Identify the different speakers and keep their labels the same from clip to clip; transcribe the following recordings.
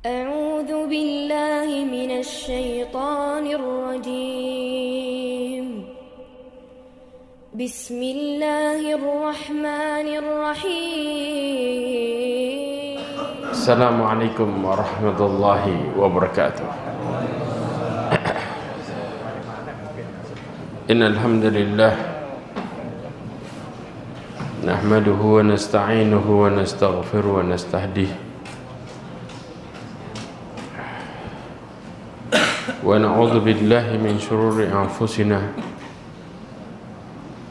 Speaker 1: أعوذ بالله من الشيطان الرجيم بسم الله الرحمن الرحيم
Speaker 2: السلام عليكم ورحمة الله وبركاته. إن الحمد لله نحمده ونستعينه ونستغفره ونستهديه ونعوذ بالله من شرور أنفسنا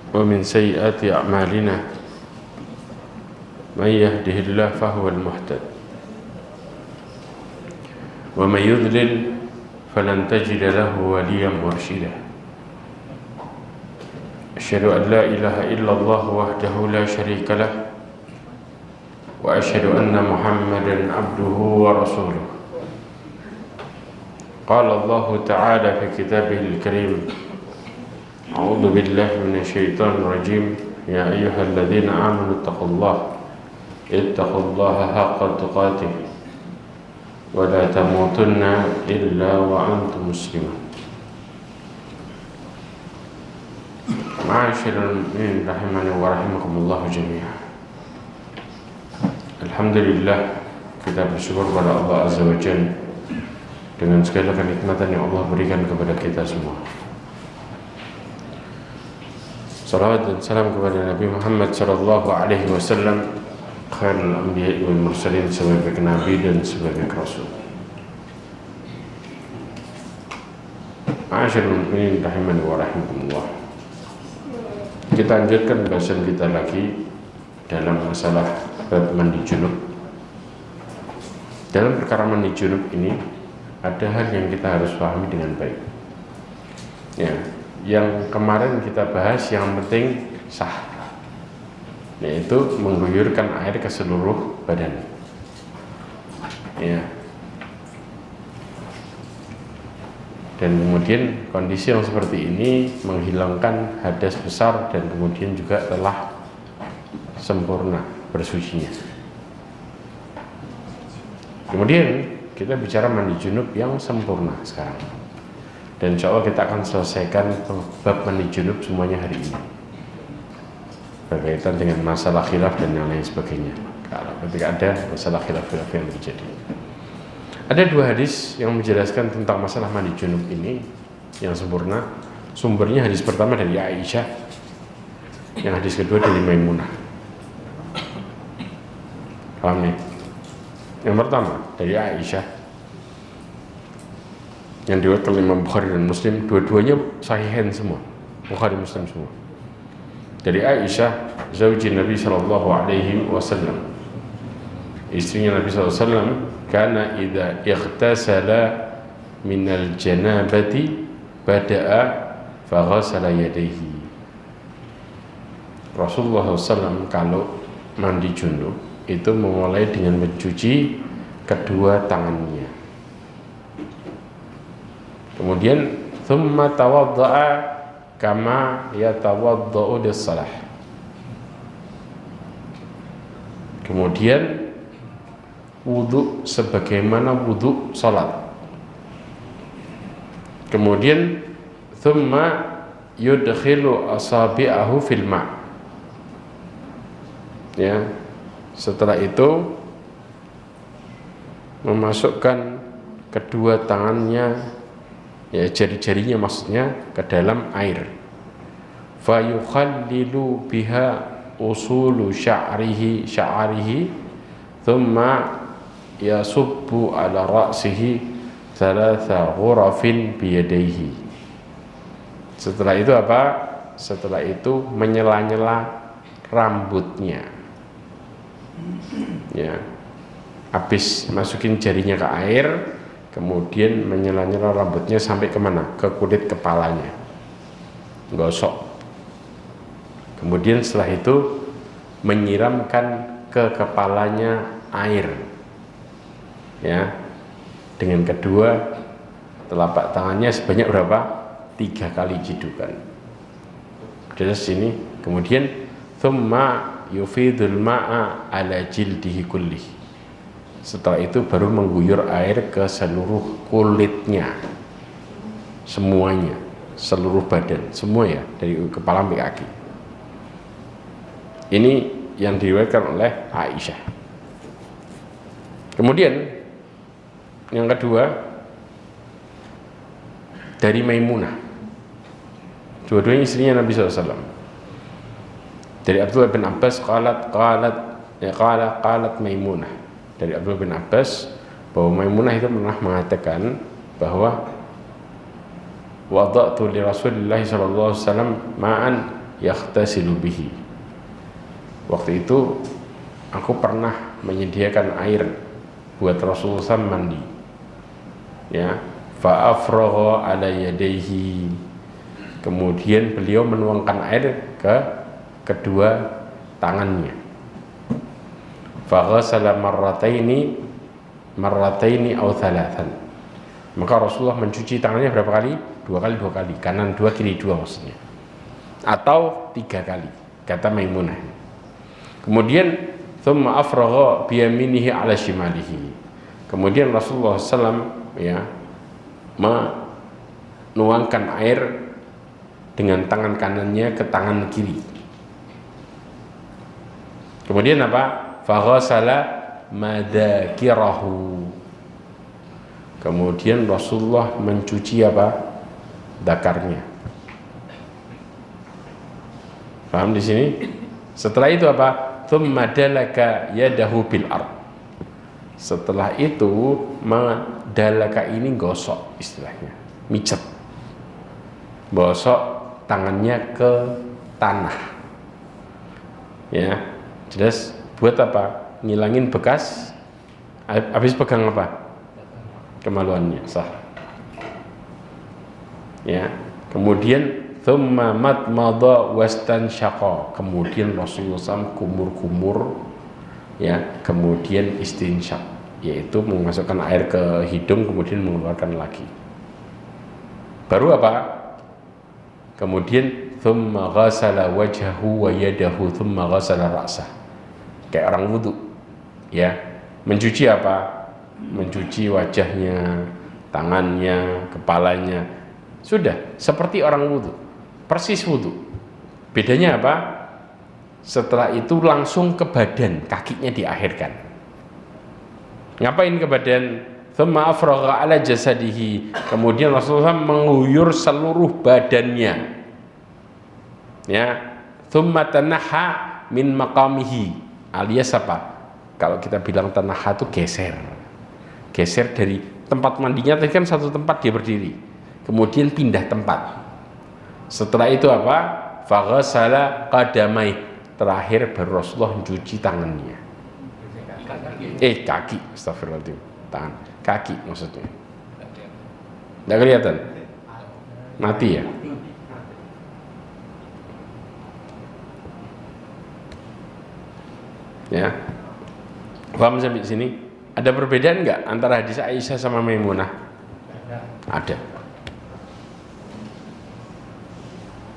Speaker 2: ومن سيئات أعمالنا من يهده الله فهو المهتد ومن يضلل فلن تجد له وليا مرشدا. أشهد أن لا إله إلا الله وحده لا شريك له وأشهد أن محمدا عبده ورسوله. قال الله تعالى في كتابه الكريم: أعوذ بالله من الشيطان الرجيم يا أيها الذين آمنوا اتقوا الله حق تقاته ولا تموتن إلا وأنتم مسلمون. Ma'asyiral mu'minin rahimani wa rahimakumullah jami'an. Alhamdulillah, kita bersyukur kepada Allah Azza wa Jalla dengan segala kenikmatan yang Allah berikan kepada kita semua. Salawat dan salam kepada Nabi Muhammad sallallahu alaihi wasallam, khairul anbiya wal mursalin, sebagai nabi dan sebagai rasul. Ma'asyiral mu'minin rahimani wa rahimakumullah. Kita lanjutkan bahasan kita lagi dalam masalah bab mandi junub. Dalam perkara mandi junub ini ada hal yang kita harus pahami dengan baik. Ya, yang kemarin kita bahas yang penting sah, yaitu mengguyurkan air ke seluruh badan. Ya. Dan kemudian kondisi yang seperti ini menghilangkan hadas besar dan kemudian juga telah sempurna bersucinya. Kemudian kita bicara mandi junub yang sempurna sekarang. Dan insya Allah kita akan selesaikan bab mandi junub semuanya hari ini, berkaitan dengan masalah khilaf dan yang lain sebagainya. Kalau ketika ada masalah khilaf-khilaf yang terjadi, ada dua hadis yang menjelaskan tentang masalah mandi junub ini yang sempurna. Sumbernya hadis pertama dari Aisyah, yang hadis kedua dari Maimunah. Paham nih? Yang pertama dari Aisyah, yang diriwayatkan oleh Imam Bukhari dan Muslim, dua-duanya sahihain semua, Bukhari Muslim semua. Dari Aisyah, zauji Nabi sallallahu alaihi wasallam, istrinya Nabi sallallahu alaihi wasallam, kana idza ightasala minal janabati bada'a faghasala yadayhi. Rasulullah SAW kalau mandi junub itu memulai dengan mencuci kedua tangannya. Kemudian thumma tawadda'a kama yatawadda'u lis-shalah. Kemudian wudu sebagaimana wudu salat. Kemudian thumma yudkhilu asabi'ahu fil ma'. Ya, setelah itu memasukkan kedua tangannya, ya jari-jarinya maksudnya, ke dalam air. Fa yukhallilu biha usulu sya'rihi thumma yasubbu ala ra'sihi thalatha ghurafin biyadaihi. Setelah itu apa? Setelah itu menyela-nyela rambutnya. Ya. Habis masukin jarinya ke air, kemudian menyela-nyela rambutnya sampai kemana? Ke kulit kepalanya. Gosok. Kemudian setelah itu menyiramkan ke kepalanya air. Ya, dengan kedua telapak tangannya sebanyak berapa? 3 kali jidukan. Jelas sini. Kemudian thumma yufidul ma'a ala jildihi kullih. Setelah itu baru mengguyur air ke seluruh kulitnya, semuanya, seluruh badan, semua ya, dari kepala sampai kaki. Ini yang diriwayatkan oleh Aisyah. Kemudian yang kedua dari Maimunah, dua-duanya istrinya Nabi SAW. Dari Abdullah bin Abbas qalat Maimunah, dari Abdullah bin Abbas bahwa Maimunah itu pernah mengatakan bahwa wada'tu li Rasulillah sallallahu alaihi wasallam ma'an yaghtasilu bihi. Waktu itu aku pernah menyediakan air buat Rasulullah SAW mandi. Ya, fa afragha ala yadayhi. Kemudian beliau menuangkan air ke kedua tangannya. Fa ghasala marrataini aw thalathan. Maka Rasulullah mencuci tangannya berapa kali? Dua kali, kanan dua, kiri dua maksudnya, atau 3 kali, kata Maimunah. Kemudian thumma afragha bi yaminihi ala shimalihi. Kemudian Rasulullah SAW ya menuangkan air dengan tangan kanannya ke tangan kiri. Kemudian apa? Faghasala madakirahu. Kemudian Rasulullah mencuci apa? Dakarnya. Paham di sini? Setelah itu apa? Tsumma dalaka yadahu bil ard. Setelah itu dalaka ini gosok istilahnya, micet. Gosok tangannya ke tanah. Ya, jelas buat apa? Ngilangin bekas habis pegang apa? Kemaluannya, sah. Ya, kemudian thumma madmada wastanshaqa. Kemudian Rasulullah SAW kumur-kumur, ya, kemudian istinsyaq, yaitu memasukkan air ke hidung kemudian mengeluarkan lagi. Baru apa? Kemudian thumma ghasala wajhahu wa yadahu thumma ghasala ra'sah. Kayak orang wudu, ya. Mencuci apa? Mencuci wajahnya, tangannya, kepalanya. Sudah seperti orang wudu, persis wudu. Bedanya apa? Setelah itu langsung ke badan, kakinya diakhirkan. Ngapain ke badan? Thumma afragha ala jasadihi. Kemudian Rasulullah mengguyur seluruh badannya. Ya, thumma tanaha min maqamihi. Alias apa? Kalau kita bilang tanaha itu geser. Geser dari tempat mandinya, tadi kan satu tempat dia berdiri. Kemudian pindah tempat. Setelah itu apa? Faghasala qadamai. Terakhir baru Rasulullah mencuci tangannya. Kaki. Astagfirullahaladzim. Tangan. Kaki maksudnya. Tidak kelihatan? Mati ya? Ya. Paham sampai sini? Ada perbedaan nggak antara hadis Aisyah sama Maimunah? Ada.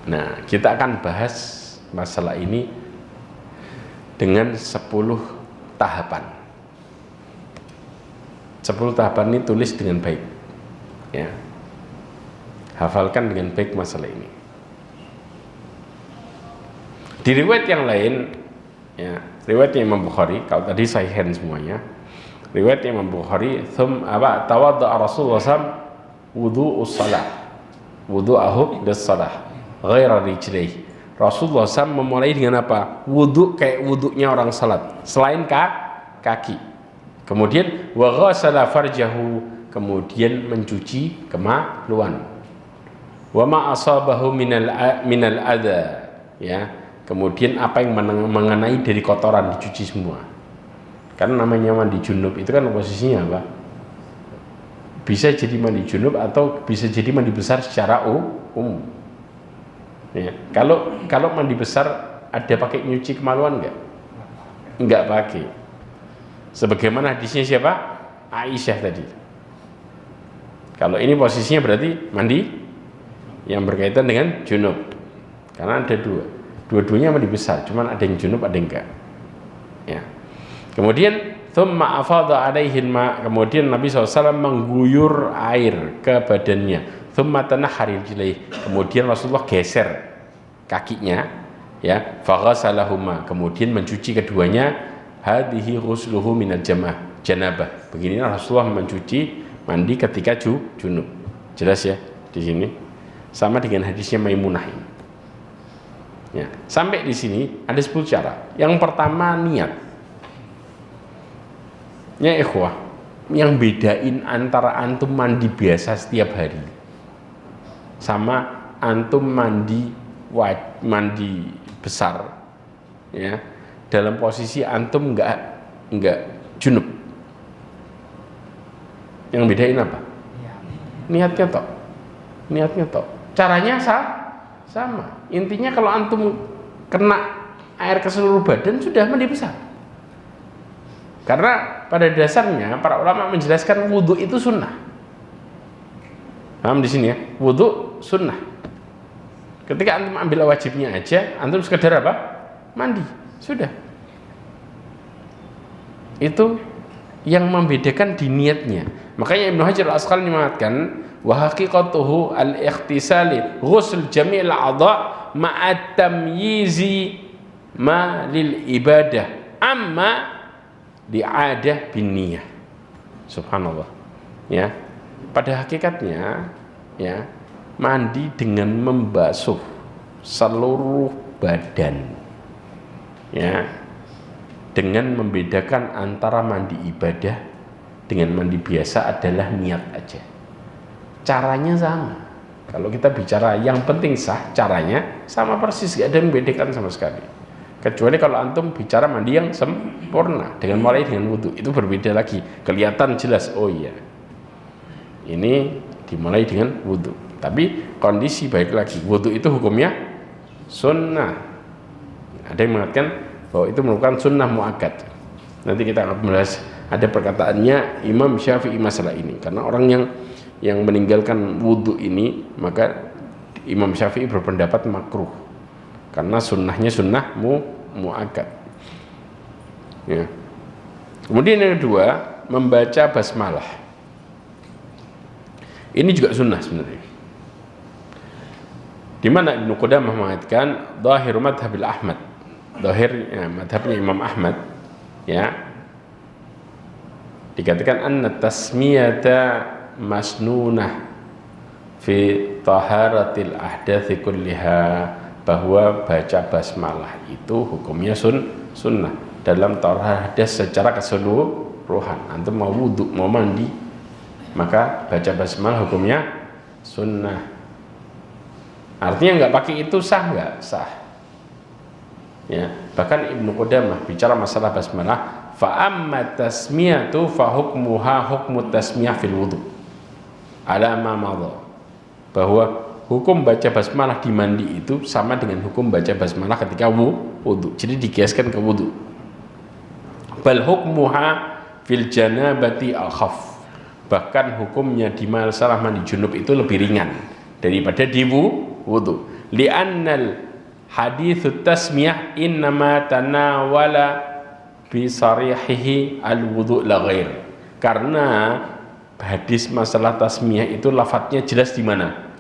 Speaker 2: Nah, kita akan bahas masalah ini dengan 10 tahapan. 10 tahapan ini tulis dengan baik. Ya. Hafalkan dengan baik masalah ini. Di riwayat yang lain, ya, riwayat Imam Bukhari, kalau tadi sahihain semuanya. Riwayat Imam Bukhari, tawadda'a Rasulullah SAW wudu'us salah. Wudu'ahu lis-salah ghaira rijlaih. Rasulullah SAW memulai dengan apa? Wudu kayak wudunya orang salat, selain kaki. Kemudian wa ghasala farjahu, kemudian mencuci kemaluan. Wa ma asabahu minal adha, ya. Kemudian apa yang mengenai dari kotoran dicuci semua. Karena namanya mandi junub itu kan posisinya apa? Bisa jadi mandi junub atau bisa jadi mandi besar secara umum. Ya. Kalau mandi besar ada pakai nyuci kemaluan enggak? Enggak pakai. Sebagaimana hadisnya siapa? Aisyah tadi. Kalau ini posisinya berarti mandi yang berkaitan dengan junub. Karena ada dua. Dua-duanya mandi besar, cuman ada yang junub ada yang enggak. Ya. Kemudian thumma afadha alaihin ma, kemudian Nabi SAW mengguyur air ke badannya, thumma tanahhara rijlaihi, kemudian Rasulullah geser kakinya, ya, faghasalahuma, kemudian mencuci keduanya, hadhihi ghusluhu minal janabah, beginilah Rasulullah mencuci mandi ketika junub. Jelas ya di sini, sama dengan hadisnya Maimunah ini. Ya, sampai di sini ada 10 cara. Yang pertama niat. Ya ikhwah, yang bedain antara antum mandi biasa setiap hari sama antum mandi besar, ya, dalam posisi antum enggak junub. Yang bedain apa? Niatnya toh. Caranya sama. Intinya kalau antum kena air ke seluruh badan sudah mandi besar. Karena pada dasarnya para ulama menjelaskan wudhu itu sunnah. Paham di sini ya? Wudhu sunnah. Ketika antum ambil wajibnya aja, antum sekedar apa? Mandi. Sudah. Itu yang membedakan di niatnya. Makanya Ibnu Hajar Al-Asqalani mengatakan wa haqiqatuhu al-ikhtisali ghusl jami'il a'dha' ma'a tamyizi ma lil ibadah amma li'adah bin niyah. Subhanallah. Ya. Pada hakikatnya, ya, mandi dengan membasuh seluruh badan, ya, dengan membedakan antara mandi ibadah dengan mandi biasa adalah niat aja. Caranya sama. Kalau kita bicara yang penting sah, caranya sama persis, gak ada yang membedakan sama sekali. Kecuali kalau antum bicara mandi yang sempurna dengan mulai dengan wudhu, itu berbeda lagi, kelihatan jelas, oh iya ini dimulai dengan wudhu. Tapi kondisi baik lagi, wudhu itu hukumnya sunnah. Ada yang mengatakan bahwa itu merupakan sunnah muakkad. Nanti kita akan membahas, ada perkataannya Imam Syafi'i masalah ini, karena orang yang meninggalkan wudhu ini, maka Imam Syafi'i berpendapat makruh karena sunnahnya sunnah muakkad. Ya. Kemudian yang kedua, membaca basmalah. Ini juga sunnah sebenarnya. Di mana Ibnu Qudamah mengatakan dhahir madhabil Ahmad, dhahir ya, madhabnya Imam Ahmad, ya, dikatakan anna tasmiyata masnunah fi taharatil ahdathi kulliha, bahwa baca basmalah itu hukumnya sunnah dalam taharah hadas secara keseluruhan. Antum mau wudhu, mau mandi, maka baca basmalah hukumnya sunnah. Artinya nggak pakai itu sah nggak? Sah. Ya, bahkan Ibnu Qudamah bicara masalah basmalah, fa amma tasmiyatu fa hukmuha hukmu tasmiyah fil wudhu ala ma madha, bahwa hukum baca basmalah di mandi itu sama dengan hukum baca basmalah ketika wudhu. Jadi dikiaskan ke wudhu. Bal hukmuha fil janabati akhaf, bahkan hukumnya di masalah mandi junub itu lebih ringan daripada di wudhu. Li'annal hadithut tasmiyah innama tanawala bisarihihi al-wudhu la ghair, karena hadis masalah tasmiyah itu lafadznya jelas di mana?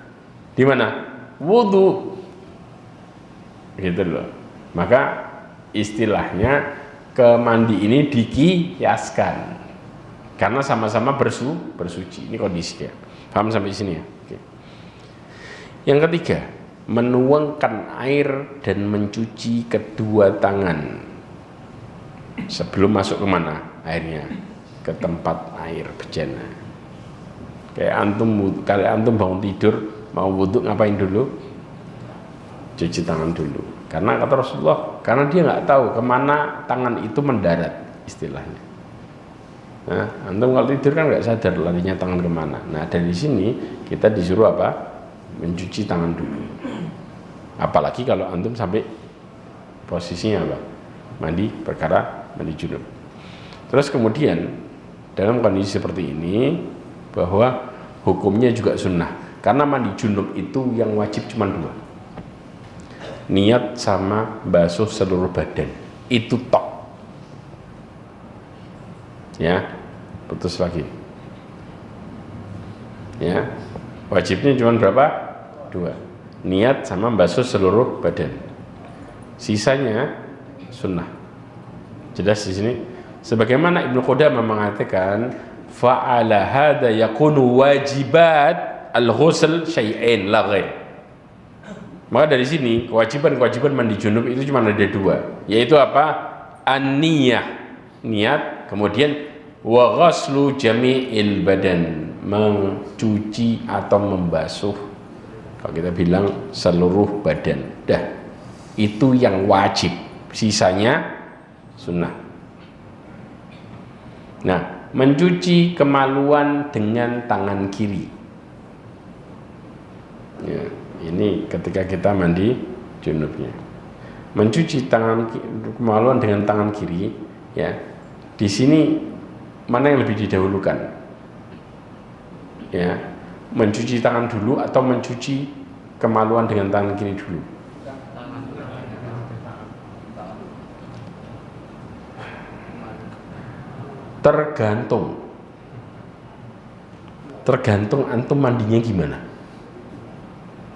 Speaker 2: Di mana? Wudhu. Gitu loh. Maka istilahnya ke mandi ini dikiaskan karena sama-sama bersuci. Ini kondisinya. Paham sampai sini ya? Oke. Yang ketiga, menuangkan air dan mencuci kedua tangan sebelum masuk ke mana airnya? Ke tempat air bejana. Kayak antum bangun tidur mau wudhu, ngapain dulu? Cuci tangan dulu. Karena kata Rasulullah, karena dia nggak tahu kemana tangan itu mendarat, istilahnya. Nah, antum kalau tidur kan nggak sadar larinya tangan kemana. Nah, dari sini kita disuruh apa? Mencuci tangan dulu. Apalagi kalau antum sampai posisinya apa? Mandi, perkara mandi junub. Terus kemudian dalam kondisi seperti ini, bahwa hukumnya juga sunnah, karena mandi junub itu yang wajib cuma 2, niat sama basuh seluruh badan, itu tok. ya putus lagi. Ya, wajibnya cuma berapa? 2. Niat sama basuh seluruh badan. Sisanya sunnah. Jelas di sini. Sebagaimana Ibnu Qudamah mengatakan, fa'ala hada yakunu wajibat al-ghusl syai'ain la ghair. Maka dari sini kewajiban mandi junub itu cuma ada 2, yaitu apa? An-niyah, niat, kemudian wa ghaslu jami'il badan, mencuci atau membasuh, kalau kita bilang seluruh badan. Dah, itu yang wajib, sisanya sunnah. Nah, mencuci kemaluan dengan tangan kiri. Ya, ini ketika kita mandi junubnya. Mencuci kemaluan dengan tangan kiri, ya. Di sini mana yang lebih didahulukan? Ya, mencuci tangan dulu atau mencuci kemaluan dengan tangan kiri dulu? Tergantung antum mandinya gimana.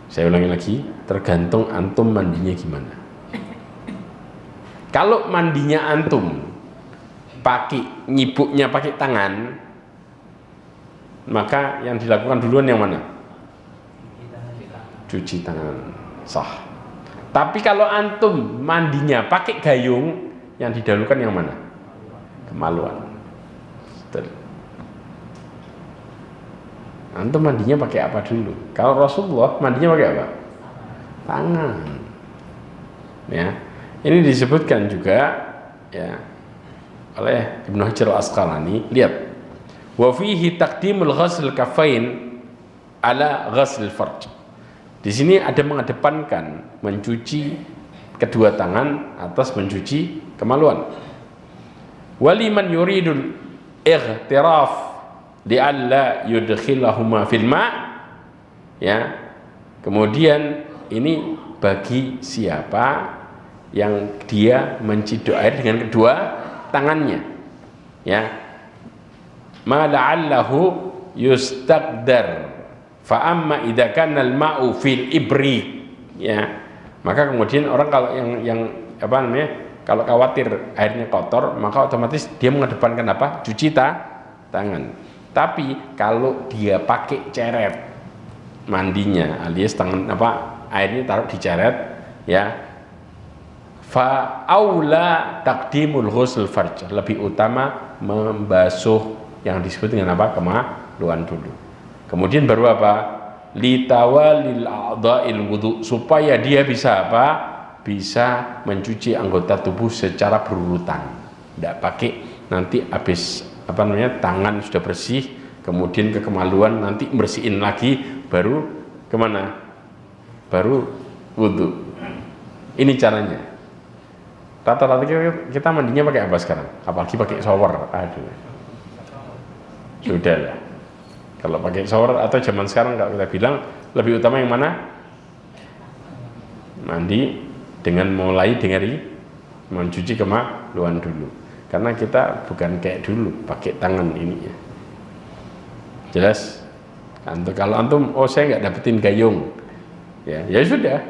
Speaker 2: Saya ulangi lagi, tergantung antum mandinya gimana. Kalau mandinya antum nyibuknya pakai tangan, maka yang dilakukan duluan yang mana? Cuci tangan, sah. Tapi kalau antum mandinya pakai gayung, yang didahulukan yang mana? Kemaluan. Antum mandinya pakai apa dulu? Kalau Rasulullah mandinya pakai apa? Tangan. Ya, ini disebutkan juga ya oleh Ibnu Hajar Al-Asqalani. Lihat, wa fihi taqdimul ghasl kafain ala ghasl farj. Di sini ada mengedepankan mencuci kedua tangan atas mencuci kemaluan. Waliman yuridul ightiraf li'alla yudkhilahuma fil ma', ya. Kemudian ini bagi siapa yang dia menciduk air dengan kedua tangannya, ya. Ma la'allahu yustaqdar fa amma idza kana al-ma'u fil ibri, ya. Maka kemudian orang kalau yang apa namanya, kalau khawatir airnya kotor, maka otomatis dia mengedepankan apa? Cuci tangan. Tapi kalau dia pakai ceret mandinya, alias tangan airnya taruh di ceret, ya, fa aula taqdimul ghusl farj, lebih utama membasuh yang disebut dengan apa? Kemaluan dulu. Kemudian baru apa? Litawalil a'dha'il wudu, supaya dia bisa apa? Bisa mencuci anggota tubuh secara berurutan. Tidak pakai nanti habis tangan sudah bersih, kemudian ke kemaluan, nanti bersihin lagi, baru kemana? Baru wudhu. Ini caranya. Rata-rata kita mandinya pakai apa sekarang? Apalagi pakai shower. Aduh, sudah lah. Kalau pakai shower atau zaman sekarang kalau kita bilang lebih utama yang mana? Mandi dengan mulai dari mencuci kemaluan dulu. Karena kita bukan kayak dulu pakai tangan ini, ya. Jelas? Kalau antum, oh saya nggak dapetin gayung, ya sudah.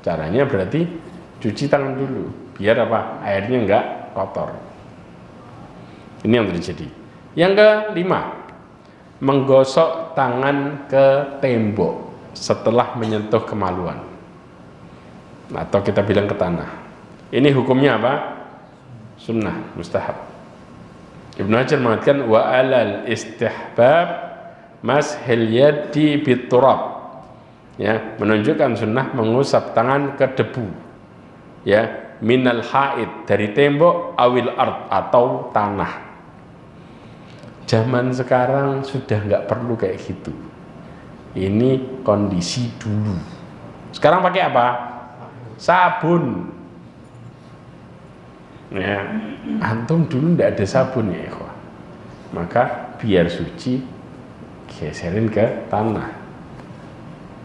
Speaker 2: Caranya berarti cuci tangan dulu, biar apa? Airnya nggak kotor. Ini yang terjadi. Yang kelima, menggosok tangan ke tembok setelah menyentuh kemaluan, atau kita bilang ke tanah. Ini hukumnya apa? Sunnah, mustahab. Ibnu Hajar mengatakan wa alal istihbab mashil yadi biturab, ya, menunjukkan sunnah mengusap tangan ke debu, ya, minal haid, dari tembok, awil ard, atau tanah. Zaman sekarang sudah nggak perlu kayak gitu. Ini kondisi dulu. Sekarang pakai apa? Sabun. Ya, antum dulu tidak ada sabun, ya ikhwah. Maka biar suci, geserin ke tanah.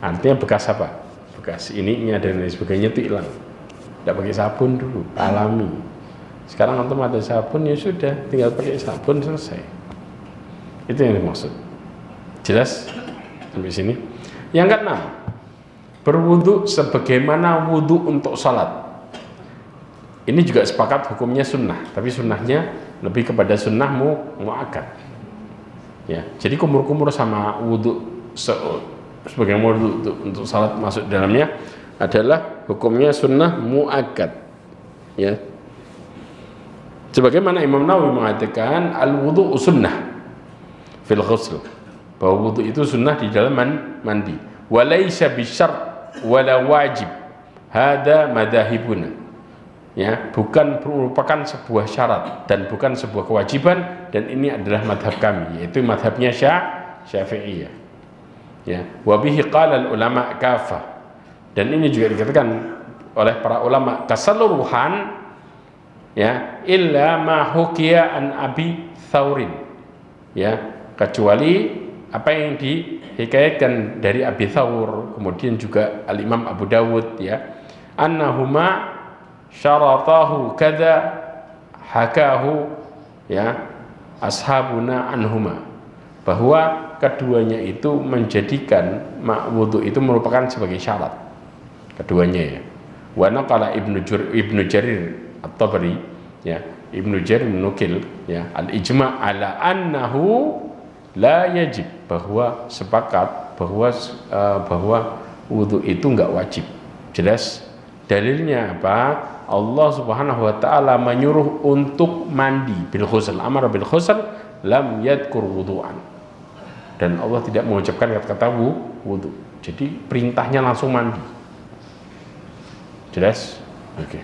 Speaker 2: Artinya bekas apa? Bekas ininya dan lain sebagainya itu hilang. Tidak pakai sabun dulu, alami. Sekarang antum ada sabun, ya sudah, tinggal pakai sabun, selesai. Itu yang dimaksud. Jelas sampai sini? Yang keenam, berwudu sebagaimana wudu untuk salat. Ini juga sepakat hukumnya sunnah, tapi sunnahnya lebih kepada sunnah muakkad. Ya, jadi kumur-kumur sama wudu sebagaimana wudu untuk salat masuk dalamnya adalah hukumnya sunnah muakkad. Ya. Sebagaimana Imam Nawawi mengatakan al-wudu sunnah fil ghusl, bahwa wudu itu sunnah di dalam mandi. Walaysa bisyart wala wajib. Hada madahibuna. Ya, bukan merupakan sebuah syarat dan bukan sebuah kewajiban, dan ini adalah madhab kami, yaitu madhabnya Syafi'iyah. Ya, wa bihi qala al-ulama kafah. Dan ini juga dikatakan oleh para ulama keseluruhan, ya, illa ma hukiya an Abi Thaurin, ya, kecuali apa yang dihikayatkan dari Abi Thaur, kemudian juga al-Imam Abu Dawud, ya, annahuma syaratahu kada hakahu, ya, ashabuna anhuma, bahwa keduanya itu menjadikan wudu itu merupakan sebagai syarat, keduanya, ya. Wa naqala Ibnu Jarir At-Tabari, ya, Ibnu Jarir menukil, ya, al-ijma' ala annahu la yajib, bahwa sepakat bahwa wudu itu enggak wajib. Jelas dalilnya apa? Allah Subhanahu wa taala menyuruh untuk mandi bil ghusl, amara bil ghusl lam yadhkur wudu'an. Dan Allah tidak mengucapkan kata-kata wudu. Jadi perintahnya langsung mandi. Jelas? Oke.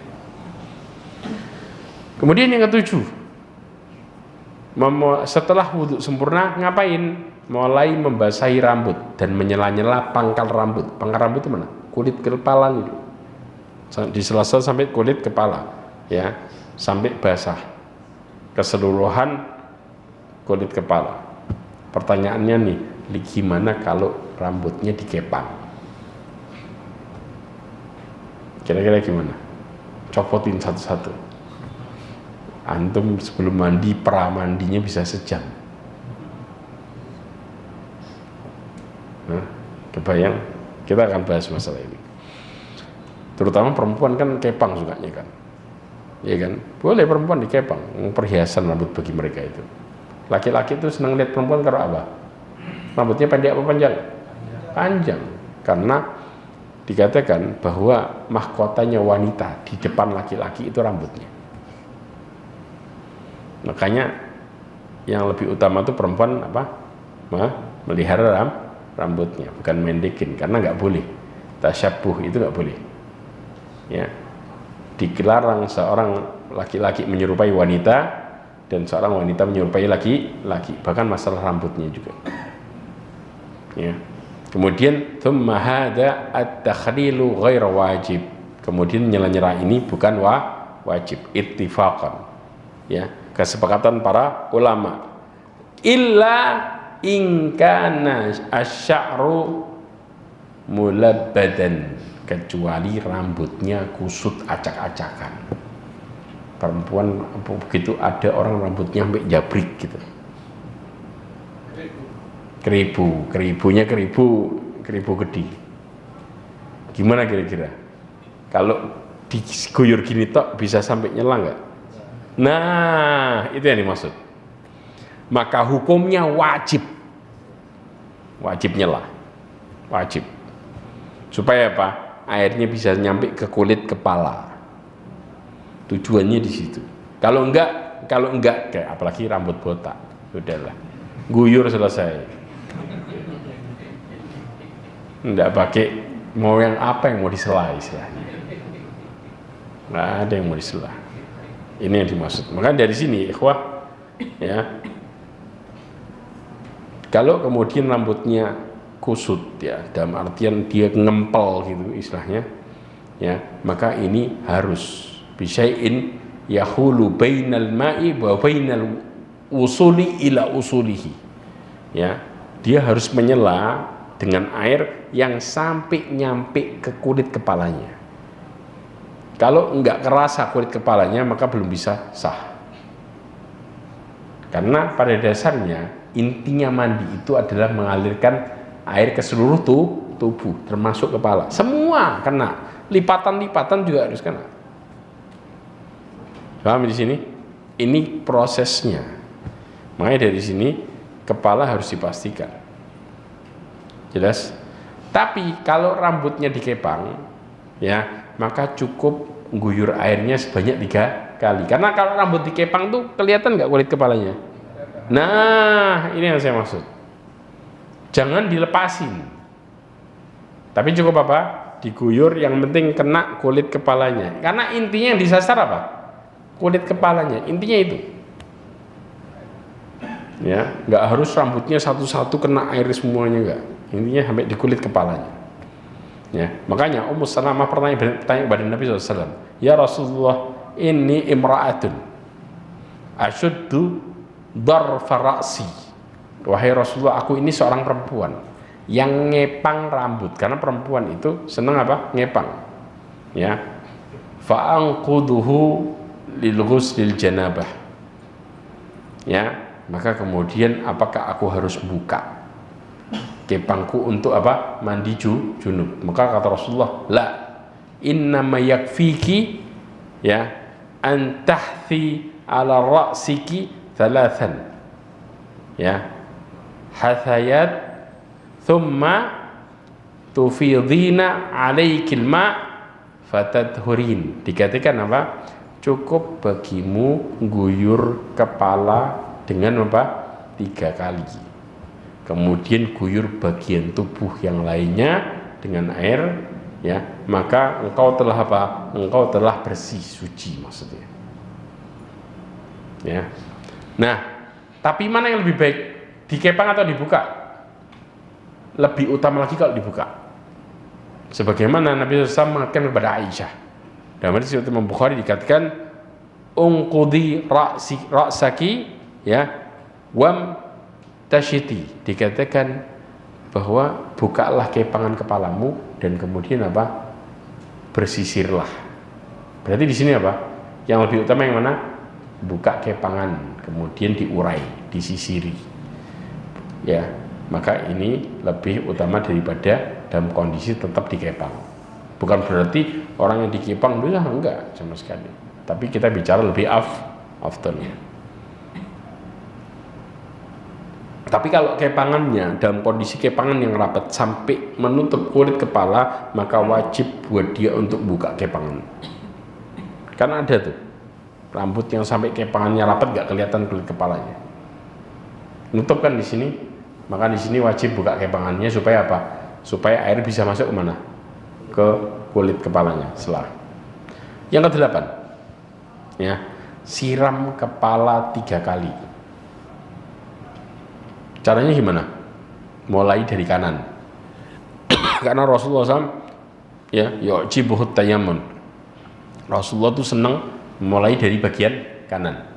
Speaker 2: Kemudian yang ketujuh, setelah wudu sempurna ngapain? Mulai membasahi rambut dan menyela-nyela pangkal rambut. Pangkal rambut itu mana? Kulit kepala itu. Di sela-sela sampai kulit kepala, ya, sampai basah keseluruhan kulit kepala. Pertanyaannya nih, gimana kalau rambutnya dikepang? Kira-kira gimana? Copotin satu-satu. Antum sebelum mandi, pramandinya bisa sejam. Nah, kebayang? Kita akan bahas masalah ini. Terutama perempuan kan kepang sukanya kan, ya kan? Boleh perempuan dikepang, perhiasan rambut bagi mereka itu. Laki-laki itu senang lihat perempuan kalau apa? Rambutnya pendek apa panjang? Panjang, karena dikatakan bahwa mahkotanya wanita di depan laki-laki itu rambutnya. Makanya yang lebih utama itu perempuan apa? Melihara rambutnya, bukan mendekin, karena nggak boleh. Tasyabuh itu nggak boleh. Ya, dilarang seorang laki-laki menyerupai wanita dan seorang wanita menyerupai laki-laki, bahkan masalah rambutnya juga. Ya. Kemudian thumma hada at-takhlilu ghair wajib. Kemudian nyela-nyela ini bukan wajib, ittifaqan. Ya, kesepakatan para ulama. Illa in kana asy-sya'ru mulabbadan, kecuali rambutnya kusut acak-acakan. Perempuan begitu ada orang rambutnya sampai jabrik gitu. Keribunya keribu gede. Gimana kira-kira? Kalau diguyur gini tok bisa sampai nyela nggak? Nah, itu yang dimaksud. Maka hukumnya wajib nyela, wajib. Supaya apa? Airnya bisa nyampe ke kulit kepala. Tujuannya di situ. Kalau enggak kayak apalagi rambut botak, sudahlah, guyur selesai. Enggak pakai, mau yang apa yang mau disela istilahnya. Nggak ada yang mau disela. Ini yang dimaksud. Maka dari sini, ikhwah, ya, kalau kemudian rambutnya kusut, ya, dalam artian dia ngempel gitu istilahnya, ya, maka ini harus bisyai'in yahulu bainal ma'i wa bainal usuli ila usulihi, ya, dia harus menyela dengan air yang sampai nyampe ke kulit kepalanya. Kalau enggak kerasa kulit kepalanya maka belum bisa sah. Karena pada dasarnya intinya mandi itu adalah mengalirkan air ke seluruh tubuh, termasuk kepala. Semua kena, lipatan-lipatan juga harus kena. Paham di sini? Ini prosesnya. Makanya dari sini kepala harus dipastikan. Jelas? Tapi kalau rambutnya dikepang, ya, maka cukup guyur airnya sebanyak 3 kali. Karena kalau rambut dikepang tuh kelihatan nggak kulit kepalanya? Nah, ini yang saya maksud. Jangan dilepasin. Tapi cukup apa? Diguyur, yang penting kena kulit kepalanya. Karena intinya yang disasar apa? Kulit kepalanya. Intinya itu. Ya, nggak harus rambutnya satu-satu kena air semuanya, nggak. Intinya sampai di kulit kepalanya. Ya, makanya Ummu Salamah bertanya kepada Nabi SAW, ya Rasulullah, ini imra'atun asyuddu darfa ra'si. Wahai Rasulullah, aku ini seorang perempuan yang ngepang rambut, karena perempuan itu senang apa? Ngepang. Ya, fa'anquduhu lil ghuslil janabah. Ya, maka kemudian apakah aku harus buka kepangku untuk apa? Mandi junub. Maka kata Rasulullah, la, innama yakfiki, ya, antahthi ala ra'siki thalathan, ya, hathayat thumma tufidhina alaikil ma fatadhurin. Dikatakan apa? Cukup bagimu guyur kepala dengan apa? 3 kali. Kemudian guyur bagian tubuh yang lainnya dengan air, ya, maka engkau telah apa? Engkau telah bersih, suci maksudnya. Ya. Nah, tapi mana yang lebih baik? Dikepang atau dibuka? Lebih utama lagi kalau dibuka. Sebagaimana Nabi SAW mengatakan kepada Aisyah. Dalam hadis riwayat Imam Bukhari dikatakan, "Unqudi ra'saki, ya, wam tasyiti." Dikatakan bahwa bukalah kepangan kepalamu dan kemudian apa? Bersisirlah. Berarti di sini apa? Yang lebih utama yang mana? Buka kepangan, kemudian diurai, disisiri. Ya, maka ini lebih utama daripada dalam kondisi tetap dikepang. Bukan berarti orang yang dikepang dulu enggak sama sekali. Tapi kita bicara lebih afdalnya. Tapi kalau kepangannya dalam kondisi kepangan yang rapat sampai menutup kulit kepala, maka wajib buat dia untuk buka kepangan. Karena ada tuh rambut yang sampai kepangannya rapat gak kelihatan kulit kepalanya. Nutup kan di sini, maka di sini wajib buka kepangannya supaya apa? Supaya air bisa masuk kemana? Ke kulit kepalanya, selah. Yang ke-8, ya, siram kepala 3 kali. Caranya gimana? Mulai dari kanan. Karena Rasulullah SAW, ya, yu'jibuhut tayammun. Rasulullah itu senang mulai dari bagian kanan,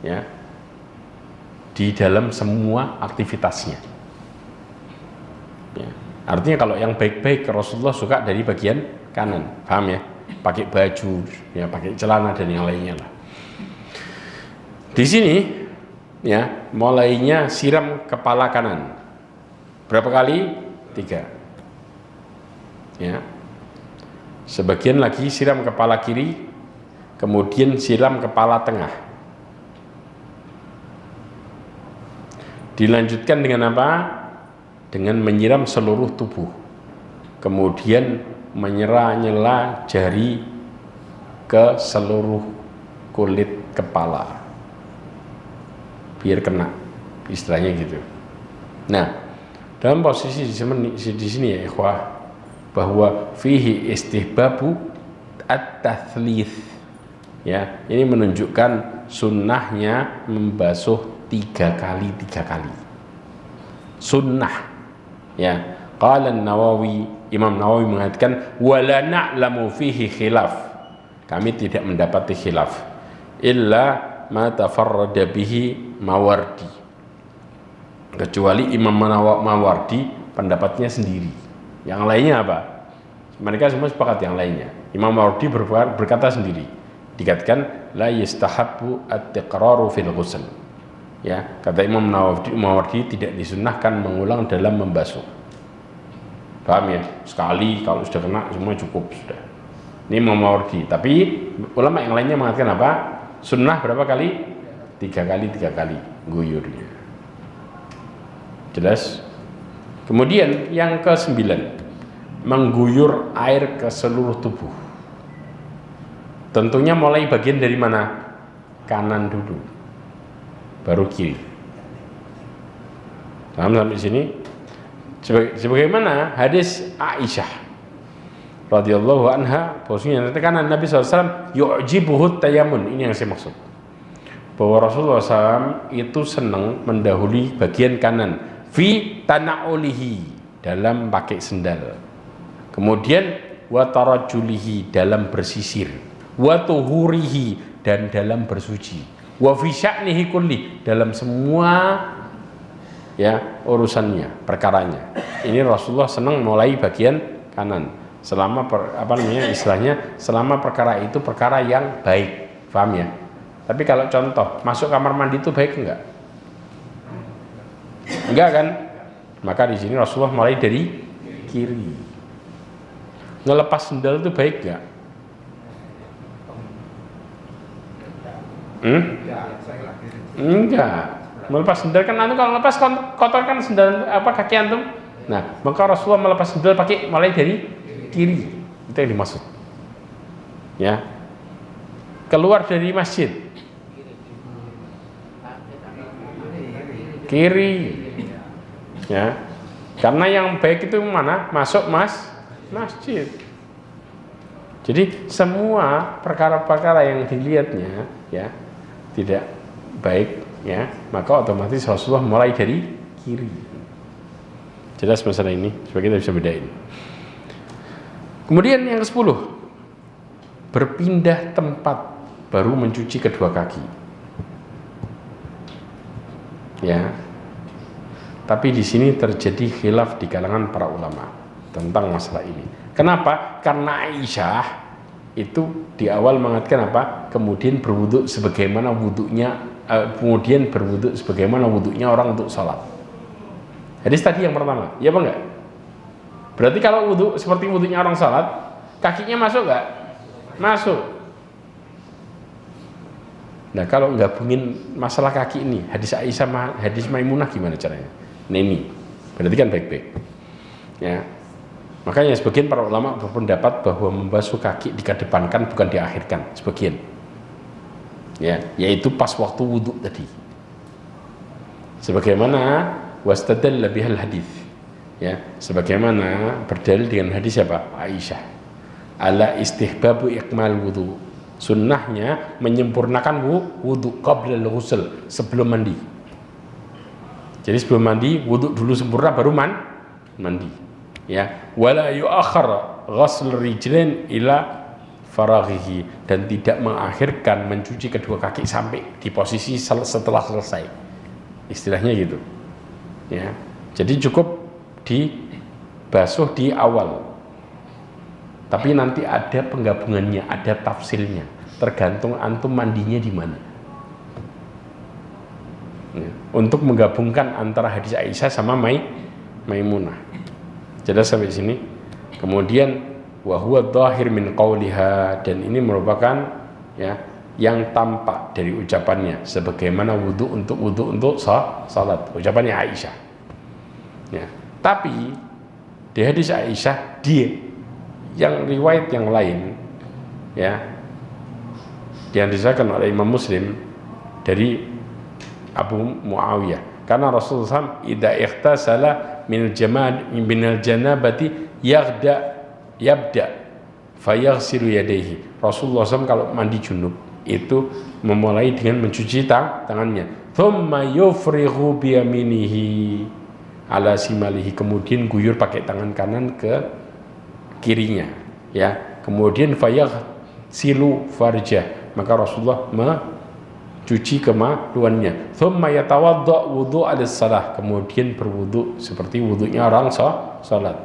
Speaker 2: ya, di dalam semua aktivitasnya. Ya. Artinya kalau yang baik-baik Rasulullah suka dari bagian kanan, paham ya? Pakai baju, ya, pakai celana dan yang lainnya lah. Di sini, ya, mulainya siram kepala kanan. Berapa kali? 3. Ya. Sebagian lagi siram kepala kiri, kemudian siram kepala tengah. Dilanjutkan dengan apa? Dengan menyiram seluruh tubuh. Kemudian menyela jari ke seluruh kulit kepala. Biar kena, istilahnya gitu. Nah, dalam posisi di sini ya ikhwah, bahwa fihi istihbabu at-tathlith, ya, ini menunjukkan sunnahnya membasuh 3 kali. Sunnah, ya. Qala Nawawi, Imam Nawawi mengatakan wala na'lamu fihi khilaf, kami tidak mendapati khilaf illa ma tafarrada bihi Mawardi, kecuali Imam Mawardi pendapatnya sendiri. Yang lainnya apa? Mereka semua sepakat yang lainnya. Imam Mawardi berkata sendiri, dikatakan la yastahabbu at-tiqraru fil ghusl. Ya, kata Imam Mawardi tidak disunnahkan mengulang dalam membasuh. Paham ya? Sekali kalau sudah kena semua cukup sudah. Ini Imam Mawardi. Tapi ulama yang lainnya mengatakan apa? Sunnah berapa kali? 3 kali guyurnya. Jelas? Kemudian yang ke-9, mengguyur air ke seluruh tubuh. Tentunya mulai bagian dari mana? Kanan dulu, baru kiri. Paham sampai sini? Sebagaimana hadis Aisyah radhiyallahu anha, bahwasanya kanan Nabi SAW yu'jibuhu tayamun. Ini yang saya maksud, bahwa Rasulullah SAW itu senang mendahului bagian kanan fi tana'ulihi, dalam pakai sendal, kemudian wa tarajulihi, dalam bersisir, wa tuhurihi, dan dalam bersuci, wa fi sya'nihi kulli, dalam semua ya urusannya, perkaranya. Ini Rasulullah senang mulai bagian kanan selama istilahnya selama perkara itu perkara yang baik. Paham ya? Tapi kalau contoh masuk kamar mandi itu baik enggak? Enggak kan? Maka di sini Rasulullah mulai dari kiri. Ngelepas sendal itu baik enggak? Enggak. Melepas sendal kan kalau lepas kotor kan sendal kaki antum. Nah, maka Rasulullah melepas sendal pakai mulai dari kiri. Itu yang dimaksud. Ya. Keluar dari masjid. Kiri. Ya. Karena yang baik itu mana? Masuk masjid. Jadi semua perkara-perkara yang dilihatnya ya tidak baik ya, maka otomatis Rasulullah mulai dari kiri. Jelas masalah ini supaya kita bisa bedain. Kemudian yang ke-10, berpindah tempat baru mencuci kedua kaki. Ya. Tapi di sini terjadi khilaf di kalangan para ulama tentang masalah ini. Kenapa? Karena Aisyah itu di awal mengatakan apa? Kemudian berwudu sebagaimana wudunya orang untuk sholat. Hadis tadi yang pertama, ya apa enggak? Berarti kalau wudu seperti wudunya orang sholat, kakinya masuk enggak? Masuk. Nah, kalau gabungin masalah kaki ini, hadis Aisyah, hadis Maimunah gimana caranya? Nah ini, berarti kan baik-baik. Ya, makanya sebagian para ulama berpendapat bahwa membasuh kaki dikedepankan bukan diakhirkan, sebagian. Ya, yaitu pas waktu wudu tadi. Sebagaimana wastadalla bihal hadis. Ya, sebagaimana berdalil dengan hadis siapa? Aisyah. Ala istihbabu ikmal wudu. Sunnahnya menyempurnakan wudu qabla al-ghusl, sebelum mandi. Jadi sebelum mandi wudu dulu sempurna baru mandi. Ya, wala yu'akhkhar ghusl rijlain ila faraghihi, dan tidak mengakhirkan mencuci kedua kaki sampai di posisi setelah selesai. Istilahnya gitu. Ya. Jadi cukup dibasuh di awal. Tapi nanti ada penggabungannya, ada tafsilnya, tergantung antum mandinya di mana. Ya. Untuk menggabungkan antara hadis Aisyah sama Maimunah. Jelas sampai sini. Kemudian wa huwa dhahir min qawliha, dan ini merupakan ya yang tampak dari ucapannya sebagaimana wudu untuk salat, ucapannya Aisyah. Ya. Tapi di hadis Aisyah yang riwayat yang lain ya yang disahkan oleh Imam Muslim dari Abu Muawiyah, karena Rasulullah SAW idza ikhtasala minal janabati yabda fayaghsilu yadayhi. Rasulullah SAW kalau mandi junub itu memulai dengan mencuci tangannya, thumma yufrighu biyaminihi ala simalihi, kemudian guyur pakai tangan kanan ke kirinya ya, kemudian fayaghsilu farjah, maka Rasulullah mencuci kemaluannya, thumma yatawadda wudu' alis salah, kemudian berwudu seperti wudunya orang salat.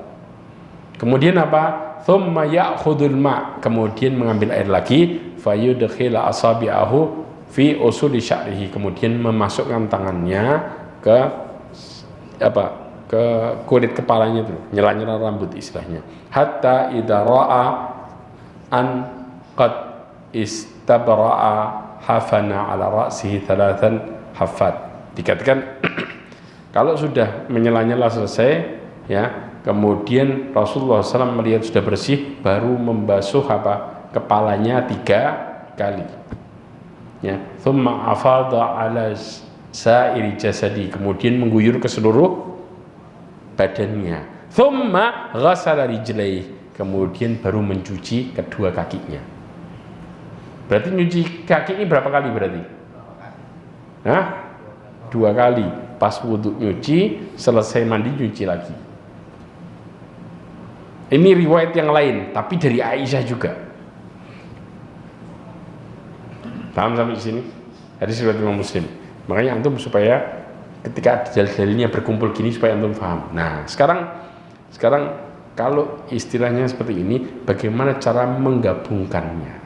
Speaker 2: Kemudian apa? Thumma ya'khudul ma', kemudian mengambil air lagi, fayudkhila asabi'ahu fi usuli sya'rihi, kemudian memasukkan tangannya ke apa? Ke kulit kepalanya itu, nyela-nyela rambut istilahnya. Hatta idza ra'a an qad istabra'a hafana ala ra'sihi thalathan hafat. Dikatakan kalau sudah menyela-nyela selesai, ya, kemudian Rasulullah SAW melihat sudah bersih, baru membasuh apa? Kepalanya 3 kali. Ya, thumma afadha ala sa'iri jasadi, kemudian mengguyur ke seluruh badannya. Thumma ghassala rijlaihi, kemudian baru mencuci kedua kakinya. Berarti nyuci kaki ini berapa kali berarti? Hah? 2 kali. Pas wudhu nyuci, selesai mandi nyuci lagi. Ini riwayat yang lain, tapi dari Aisyah juga. Paham sampai di sini? Hadis riwayat Imam Muslim. Makanya antum supaya ketika dalil-dalilnya berkumpul gini supaya antum paham. Nah, sekarang kalau istilahnya seperti ini, bagaimana cara menggabungkannya?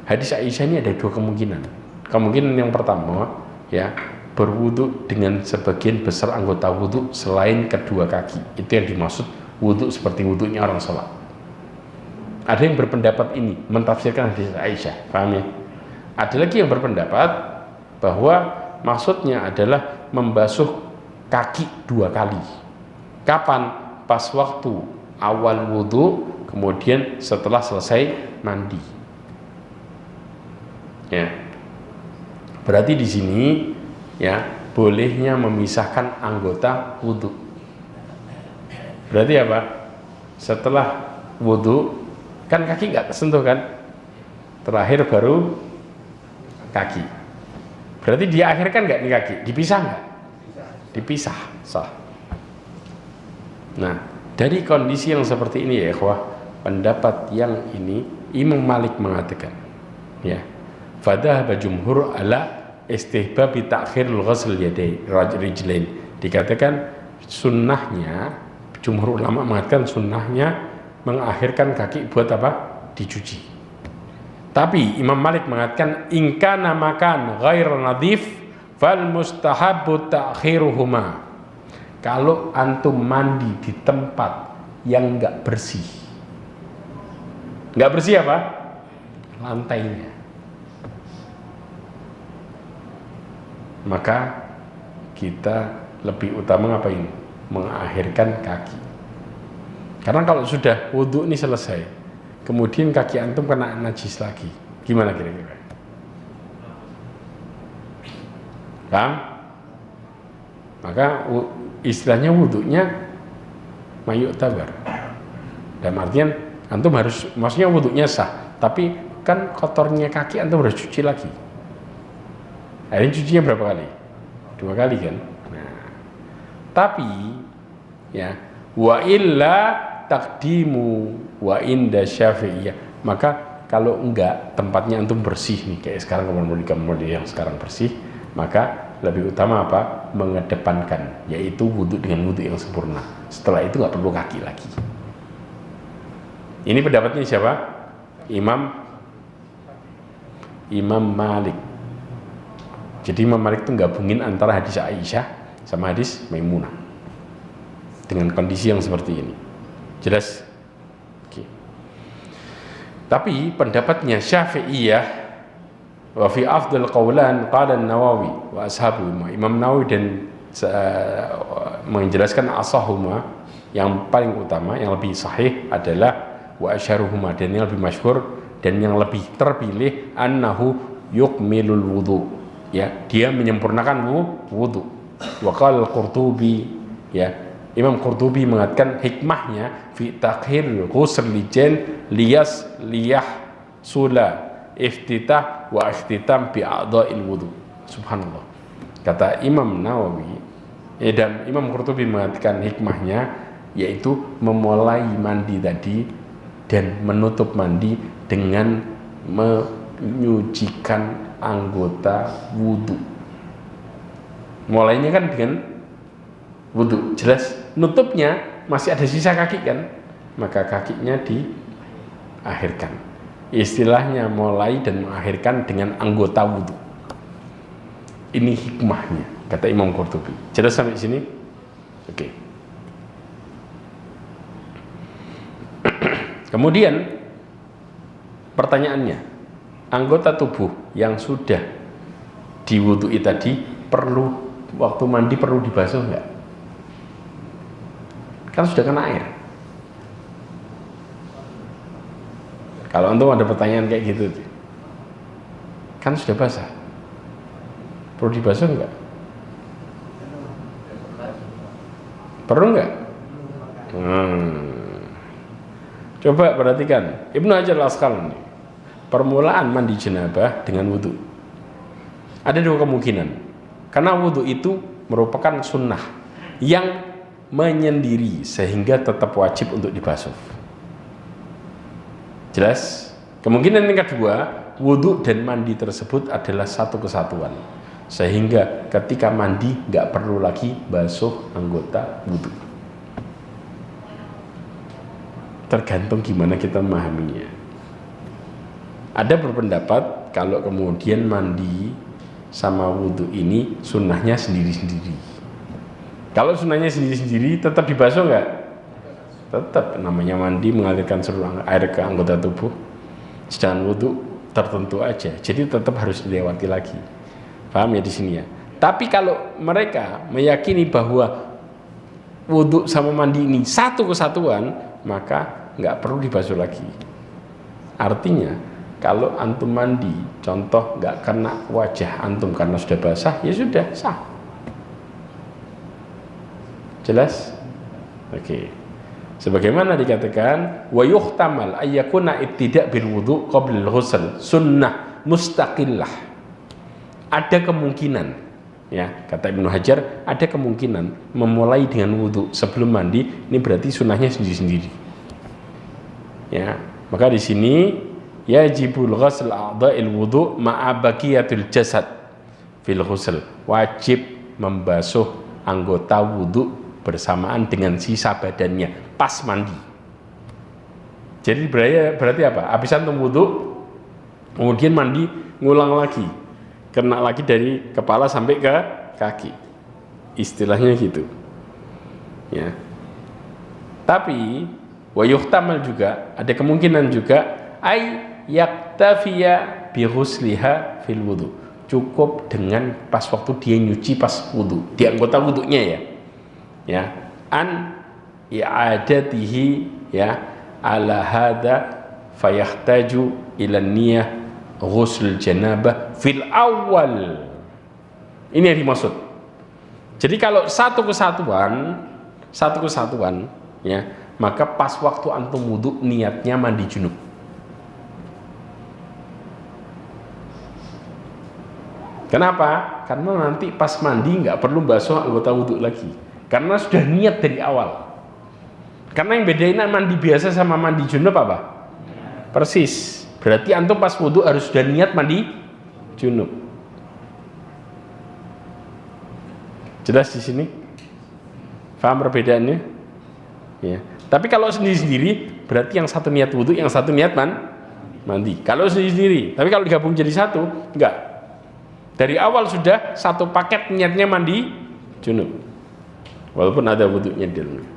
Speaker 2: Hadis Aisyah ini ada 2 kemungkinan. Kemungkinan yang pertama, ya, berwudu dengan sebagian besar anggota wudu selain kedua kaki. Itu yang dimaksud wudu seperti wudunya orang sholat. Ada yang berpendapat ini, mentafsirkan hadis Aisyah, paham ya? Ada lagi yang berpendapat bahwa maksudnya adalah membasuh kaki 2 kali. Kapan? Pas waktu awal wudu, kemudian setelah selesai mandi. Ya. Berarti di sini, ya, bolehnya memisahkan anggota wudu. Berarti apa? Setelah wudu kan kaki nggak kesentuh kan? Terakhir baru kaki. Berarti diakhirkan nggak nih kaki? Dipisah nggak? Dipisah, sah. Nah, dari kondisi yang seperti ini ya ikhwah, pendapat yang ini Imam Malik mengatakan, ya, fadhahaba jumhur ala istihbab ta'khirul ghusl yadai rijlain. Dikatakan sunnahnya, jumhur ulama mengatakan sunnahnya mengakhirkan kaki buat apa? Dicuci. Tapi Imam Malik mengatakan in kana makan ghair nadhif fal mustahabbu ta'khiruhuma. Kalau antum mandi di tempat yang enggak bersih. Enggak bersih apa? Lantainya. Maka kita lebih utama ngapain? Mengakhirkan kaki. Karena kalau sudah wudhu ini selesai, kemudian kaki antum kena najis lagi, gimana kira-kira? Paham? Maka istilahnya wudhunya mayuk tabar. Dan artian antum harus, maksudnya wudhunya sah, tapi kan kotornya kaki antum harus cuci lagi. Akhirnya cucinya berapa kali? 2 kali kan? Nah, tapi ya, wa illa taqdimu wa inda Syafi'iyah. Maka kalau enggak tempatnya antum bersih nih, kayak sekarang kamar yang sekarang bersih, maka lebih utama apa? Mengedepankan, yaitu wudhu dengan wudhu yang sempurna. Setelah itu nggak perlu kaki lagi. Ini pendapatnya siapa? Imam Malik. Jadi Imam Malik itu gabungin antara hadis Aisyah sama hadis Maimunah dengan kondisi yang seperti ini. Jelas? Oke. Tapi pendapatnya Syafi'iyah, wa fi afdal qawlan qala an-Nawawi wa ashabu. Imam Nawawi dan menjelaskan asahuma, yang paling utama, yang lebih sahih adalah wa asyaruhuma, dan yang lebih masyhur dan yang lebih terpilih annahu yukmilul wudu. Ya, dia menyempurnakan wudu. Wa qala al-Qurtubi, ya, Imam Qurtubi mengatakan hikmahnya fi takhir ghusl lijan liyas liyah sula iftitah wa ikhtitam bi a'dha'il wudu. Subhanallah. Kata Imam Nawawi, dan Imam Qurtubi mengatakan hikmahnya yaitu memulai mandi tadi dan menutup mandi dengan menyucikan anggota wudu. Mulainya kan dengan wudu, jelas. Nutupnya masih ada sisa kaki kan, maka kakinya diakhirkan. Istilahnya mulai dan mengakhirkan dengan anggota wudhu. Ini hikmahnya, kata Imam Qurtubi. Jelas sampai sini? Oke. Kemudian pertanyaannya, anggota tubuh yang sudah diwudhui tadi perlu waktu mandi perlu dibasuh enggak? Kan sudah kena air. Kalau antum ada pertanyaan kayak gitu, kan sudah basah, perlu dibasuh enggak? Perlu enggak? Coba perhatikan Ibnu Hajar al-Asqalani, permulaan mandi janabah dengan wudhu. Ada dua kemungkinan, karena wudhu itu merupakan sunnah yang menyendiri sehingga tetap wajib untuk dibasuh. Jelas? Kemungkinan yang kedua, wudhu dan mandi tersebut adalah satu kesatuan, sehingga ketika mandi nggak perlu lagi basuh anggota wudhu. Tergantung gimana kita memahaminya. Ada berpendapat kalau kemudian mandi sama wudhu ini sunnahnya sendiri-sendiri. Kalau sunnahnya sendiri-sendiri tetap dibasuh nggak? Tetap, namanya mandi mengalirkan seluruh air ke anggota tubuh. Sedangkan wudhu tertentu aja, jadi tetap harus dilewati lagi. Paham ya di sini ya? Tapi kalau mereka meyakini bahwa wudhu sama mandi ini satu kesatuan, maka nggak perlu dibasuh lagi. Artinya kalau antum mandi, contoh nggak kena wajah antum karena sudah basah, ya sudah sah. Jelas? Oke. Sebagaimana dikatakan, wa yuhtamal ayyakuna ibtida' bil wudu' qabla al-ghusl sunnah mustaqillah. Ada kemungkinan, ya kata Ibnu Hajar, ada kemungkinan memulai dengan wudu sebelum mandi, ini berarti sunnahnya sendiri-sendiri. Ya, maka di sini yajibul ghusl a'dha'il wudu ma'a baqiyatil jasad fil ghusl. Wajib membasuh anggota wudu bersamaan dengan sisa badannya pas mandi. Jadi berarti apa? Habis antum wudu, kemudian mandi, ngulang lagi, kena lagi dari kepala sampai ke kaki. Istilahnya gitu. Ya. Tapi wa yuhtamal juga, ada kemungkinan juga ay yaktafiya bi ghusliha fil wudu. Cukup dengan pas waktu dia nyuci pas wudu, di anggota wudunya ya. Ya, an i'adatihi ya ala hada fayahtaju ila niyah ghusl janabah fil awal. Ini yang dimaksud. Jadi kalau satu kesatuan ya, maka pas waktu antum wudu niatnya mandi junub. Kenapa? Karena nanti pas mandi nggak perlu basuh anggota wudu lagi, karena sudah niat dari awal. Karena yang bedain mandi biasa sama mandi junub apa? Persis. Berarti antum pas wudu harus sudah niat mandi junub. Jelas di sini? Paham perbedaannya? Ya. Tapi kalau sendiri-sendiri berarti yang satu niat wudu, yang satu niat mandi. Kalau sendiri-sendiri, tapi kalau digabung jadi satu, enggak. Dari awal sudah satu paket niatnya mandi junub, walaupun ada wudunya di dalamnya.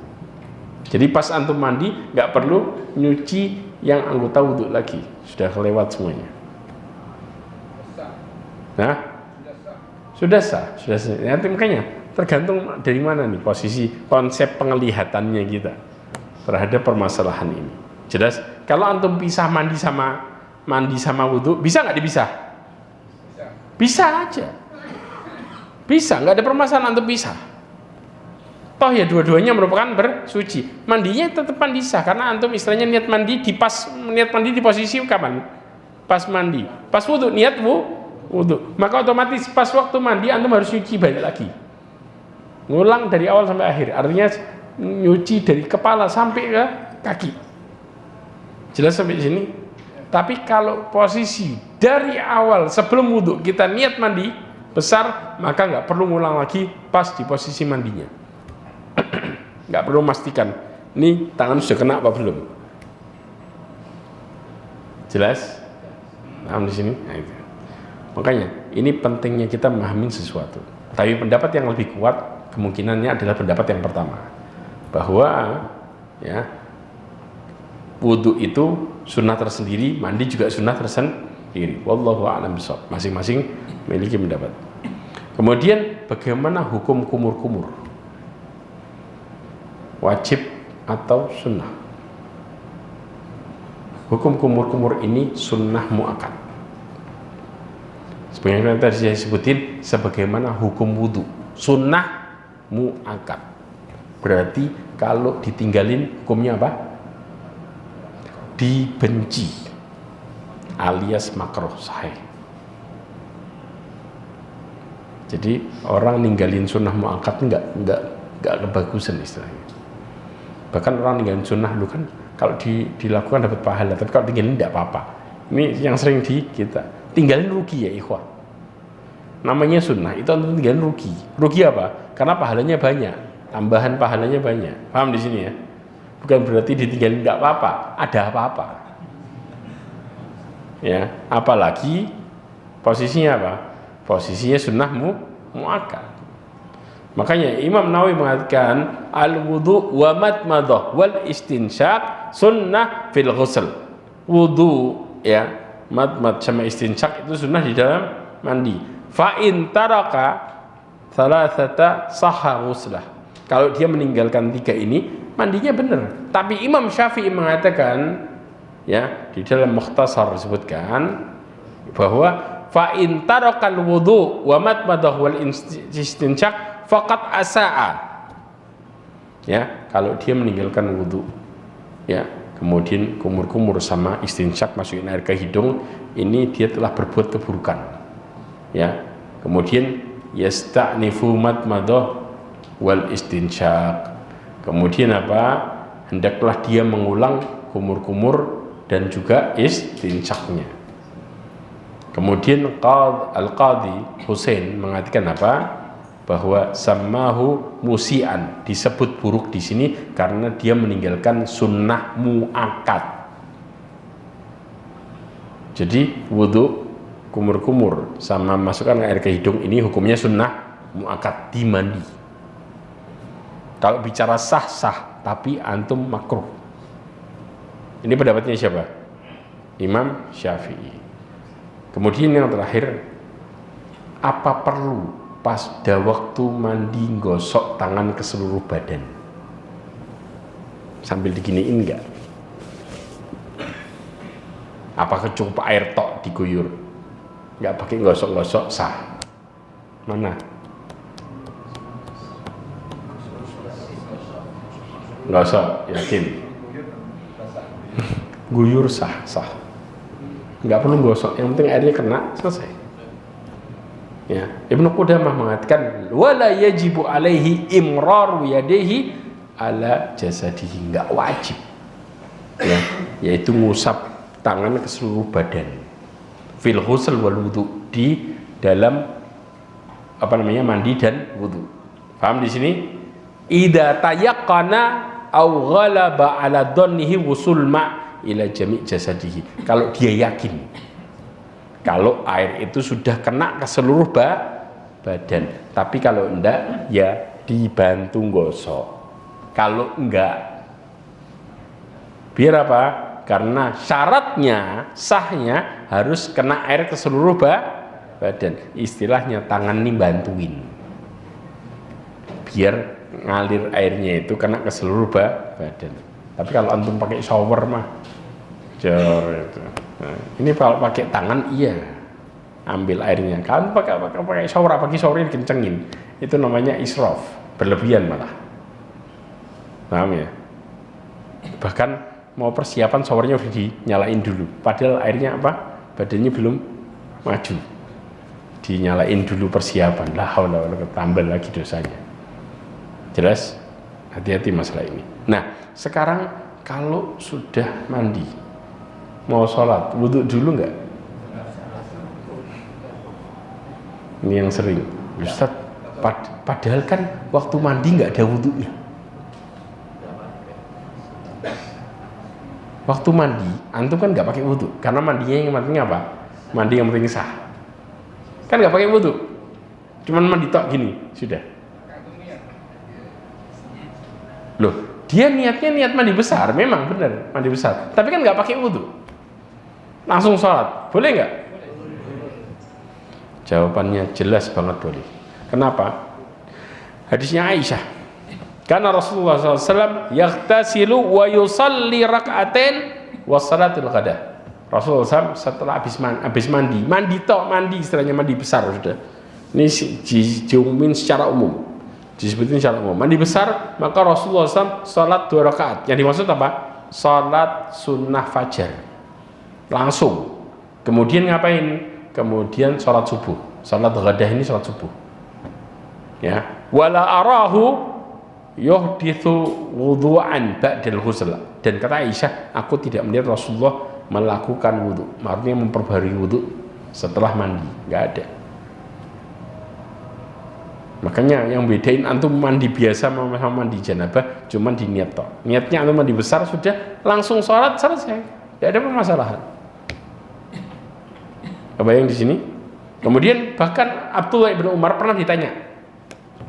Speaker 2: Jadi pas antum mandi nggak perlu nyuci yang anggota wudu lagi, sudah kelewat semuanya. Nah, sudah sah. Nanti makanya tergantung dari mana nih posisi konsep penglihatannya kita terhadap permasalahan ini. Jelas? Kalau antum pisah mandi sama wudu, bisa nggak dipisah? Bisa aja, bisa, nggak ada permasalahan untuk pisah. Toh ya dua-duanya merupakan bersuci. Mandinya tetap mandi sah, karena antum istilahnya niat mandi di posisi kapan? Pas mandi, pas wudu niat wudu. Maka otomatis pas waktu mandi antum harus nyuci balik lagi, ngulang dari awal sampai akhir. Artinya nyuci dari kepala sampai ke kaki. Jelas sampai sini? Tapi kalau posisi dari awal sebelum wudu kita niat mandi besar, maka nggak perlu ngulang lagi pas di posisi mandinya. Nggak perlu memastikan Ini tangan sudah kena apa belum? Jelas? Paham di sini? Nah, itu. Makanya ini pentingnya kita memahami sesuatu. Tapi pendapat yang lebih kuat kemungkinannya adalah pendapat yang pertama, bahwa ya wudu itu sunnah tersendiri, mandi juga sunnah tersendiri. Wallahu a'lam bishawab. Masing-masing memiliki pendapat. Kemudian bagaimana hukum kumur-kumur? Wajib atau sunnah? Hukum kumur-kumur ini sunnah muakkad. Sebagaimana tadi saya sebutin, sebagaimana hukum wudu, sunnah muakkad. Berarti kalau ditinggalin hukumnya apa? Dibenci, alias makruh sahih. Jadi orang ninggalin sunnah muakkad enggak kebagusan istilahnya. Bahkan orang ninggalin sunnah lu kan kalau dilakukan dapat pahala, tapi kalau tinggalin enggak apa-apa. Ini yang sering kita tinggalin rugi ya ikhwah. Namanya sunnah itu untuk tinggalin rugi. Rugi apa? Karena pahalanya banyak, tambahan pahalanya banyak. Paham di sini ya? Bukan berarti ditinggalin enggak apa-apa, ada apa-apa. Ya, apalagi posisinya apa? Posisinya sunnah muakkad. Makanya Imam Nawawi mengatakan al-wudu wa madmadah wal istinsyaq sunnah fil ghusl. Wudu ya, madmad sama istinsyaq itu sunnah di dalam mandi. Fa in taraka thalathata sahha ghuslah. Kalau dia meninggalkan 3 ini, mandinya benar. Tapi Imam Syafi'i mengatakan ya, di dalam Mukhtasar disebutkan bahwa fa in tarakal wudu wa madmadah wal istinsyaq faqat asaa. Ya, kalau dia meninggalkan wudu ya, kemudian kumur-kumur sama istinsyaq, masukin air ke hidung, ini dia telah berbuat keburukan. Ya, kemudian yasta'nifu madmadah wal istinsyaq. Kemudian apa? Hendaklah dia mengulang kumur-kumur dan juga istinsyaqnya. Kemudian Al-Qadhi Husain mengatakan apa? Bahwa sammahu musian, disebut buruk di sini karena dia meninggalkan sunnah muakkad. Jadi wudu, kumur-kumur sama masukkan air ke hidung ini hukumnya sunnah muakkad, dimandi. Kalau bicara sah-sah, tapi antum makruh. Ini pendapatnya siapa? Imam Syafi'i. Kemudian yang terakhir, apa perlu pada waktu mandi gosok tangan ke seluruh badan? Sambil diginiin enggak? Apakah cukup air tok diguyur? Enggak pakai gosok-gosok sah? Mana? Gosok, yakin? Guyur sah. Enggak perlu gosok, yang penting airnya kena, selesai. Ya, Ibnu Qudamah mengatakan wala yajibu alaihi imraru yadihi ala jasadihi, enggak wajib. Ya, yaitu ngusap tangan ke seluruh badan. Fil ghusl wal wudu, di dalam mandi dan wudu. Paham di sini? Idza tayaqqana aw ghalaba ala dhannihi wusul ma' ila jami' jasadihi. Kalau dia yakin kalau air itu sudah kena ke seluruh badan, tapi kalau enggak ya dibantu gosok. Kalau enggak, biar apa? Karena syaratnya, sahnya harus kena air ke seluruh badan. Istilahnya tangan nih bantuin biar ngalir airnya itu kena ke seluruh badan. Tapi kalau antum pakai shower mah jor itu. Nah, ini kalau pakai tangan iya, ambil airnya. Kan pakai shower, apalagi showernya dikencengin, itu namanya israf, berlebihan malah. Paham ya? Bahkan mau persiapan showernya udah dinyalain dulu, padahal airnya apa? Badannya belum maju, dinyalain dulu persiapan. Lah haula wala quwwata, tambah lagi dosanya. Jelas? Hati-hati masalah ini. Nah, sekarang kalau sudah mandi, mau sholat, wudhu dulu enggak? Ini yang sering, Ustaz, padahal kan waktu mandi enggak ada wudhunya. waktu mandi, antum kan nggak pakai wudhu, karena mandinya yang penting apa? Mandi yang penting sah. Kan nggak pakai wudhu, cuman mandi tok gini, sudah. Loh, dia niatnya niat mandi besar, memang benar mandi besar, tapi kan nggak pakai wudhu, langsung sholat, boleh nggak? Jawabannya jelas banget boleh. Kenapa? Hadisnya Aisyah, karena Rasulullah SAW yaghtasilu wa yusalli rak'atain wa salatul ghada. Rasulullah SAW setelah habis mandi tok, mandi istilahnya mandi besar sudah. Ini diumumin secara umum. Disebutin secara umum. Mandi besar, maka Rasulullah SAW salat 2 rakaat. Yang dimaksud apa? Salat sunnah fajar. Langsung. Kemudian ngapain? Kemudian salat subuh. Salat ghadah ini salat subuh. Ya. Wala arahu yuhditsu wudhu'an ba'dal ghusl. Dan kata Aisyah, aku tidak melihat Rasulullah melakukan wudhu. Artinya memperbarui wudhu setelah mandi. Enggak ada. Makanya yang bedain antum mandi biasa sama mandi janabah cuma di niat tok. Niatnya antum mandi besar sudah langsung sholat selesai. Tidak ada permasalahan. Kebayang di sini? Kemudian bahkan Abdullah bin Umar pernah ditanya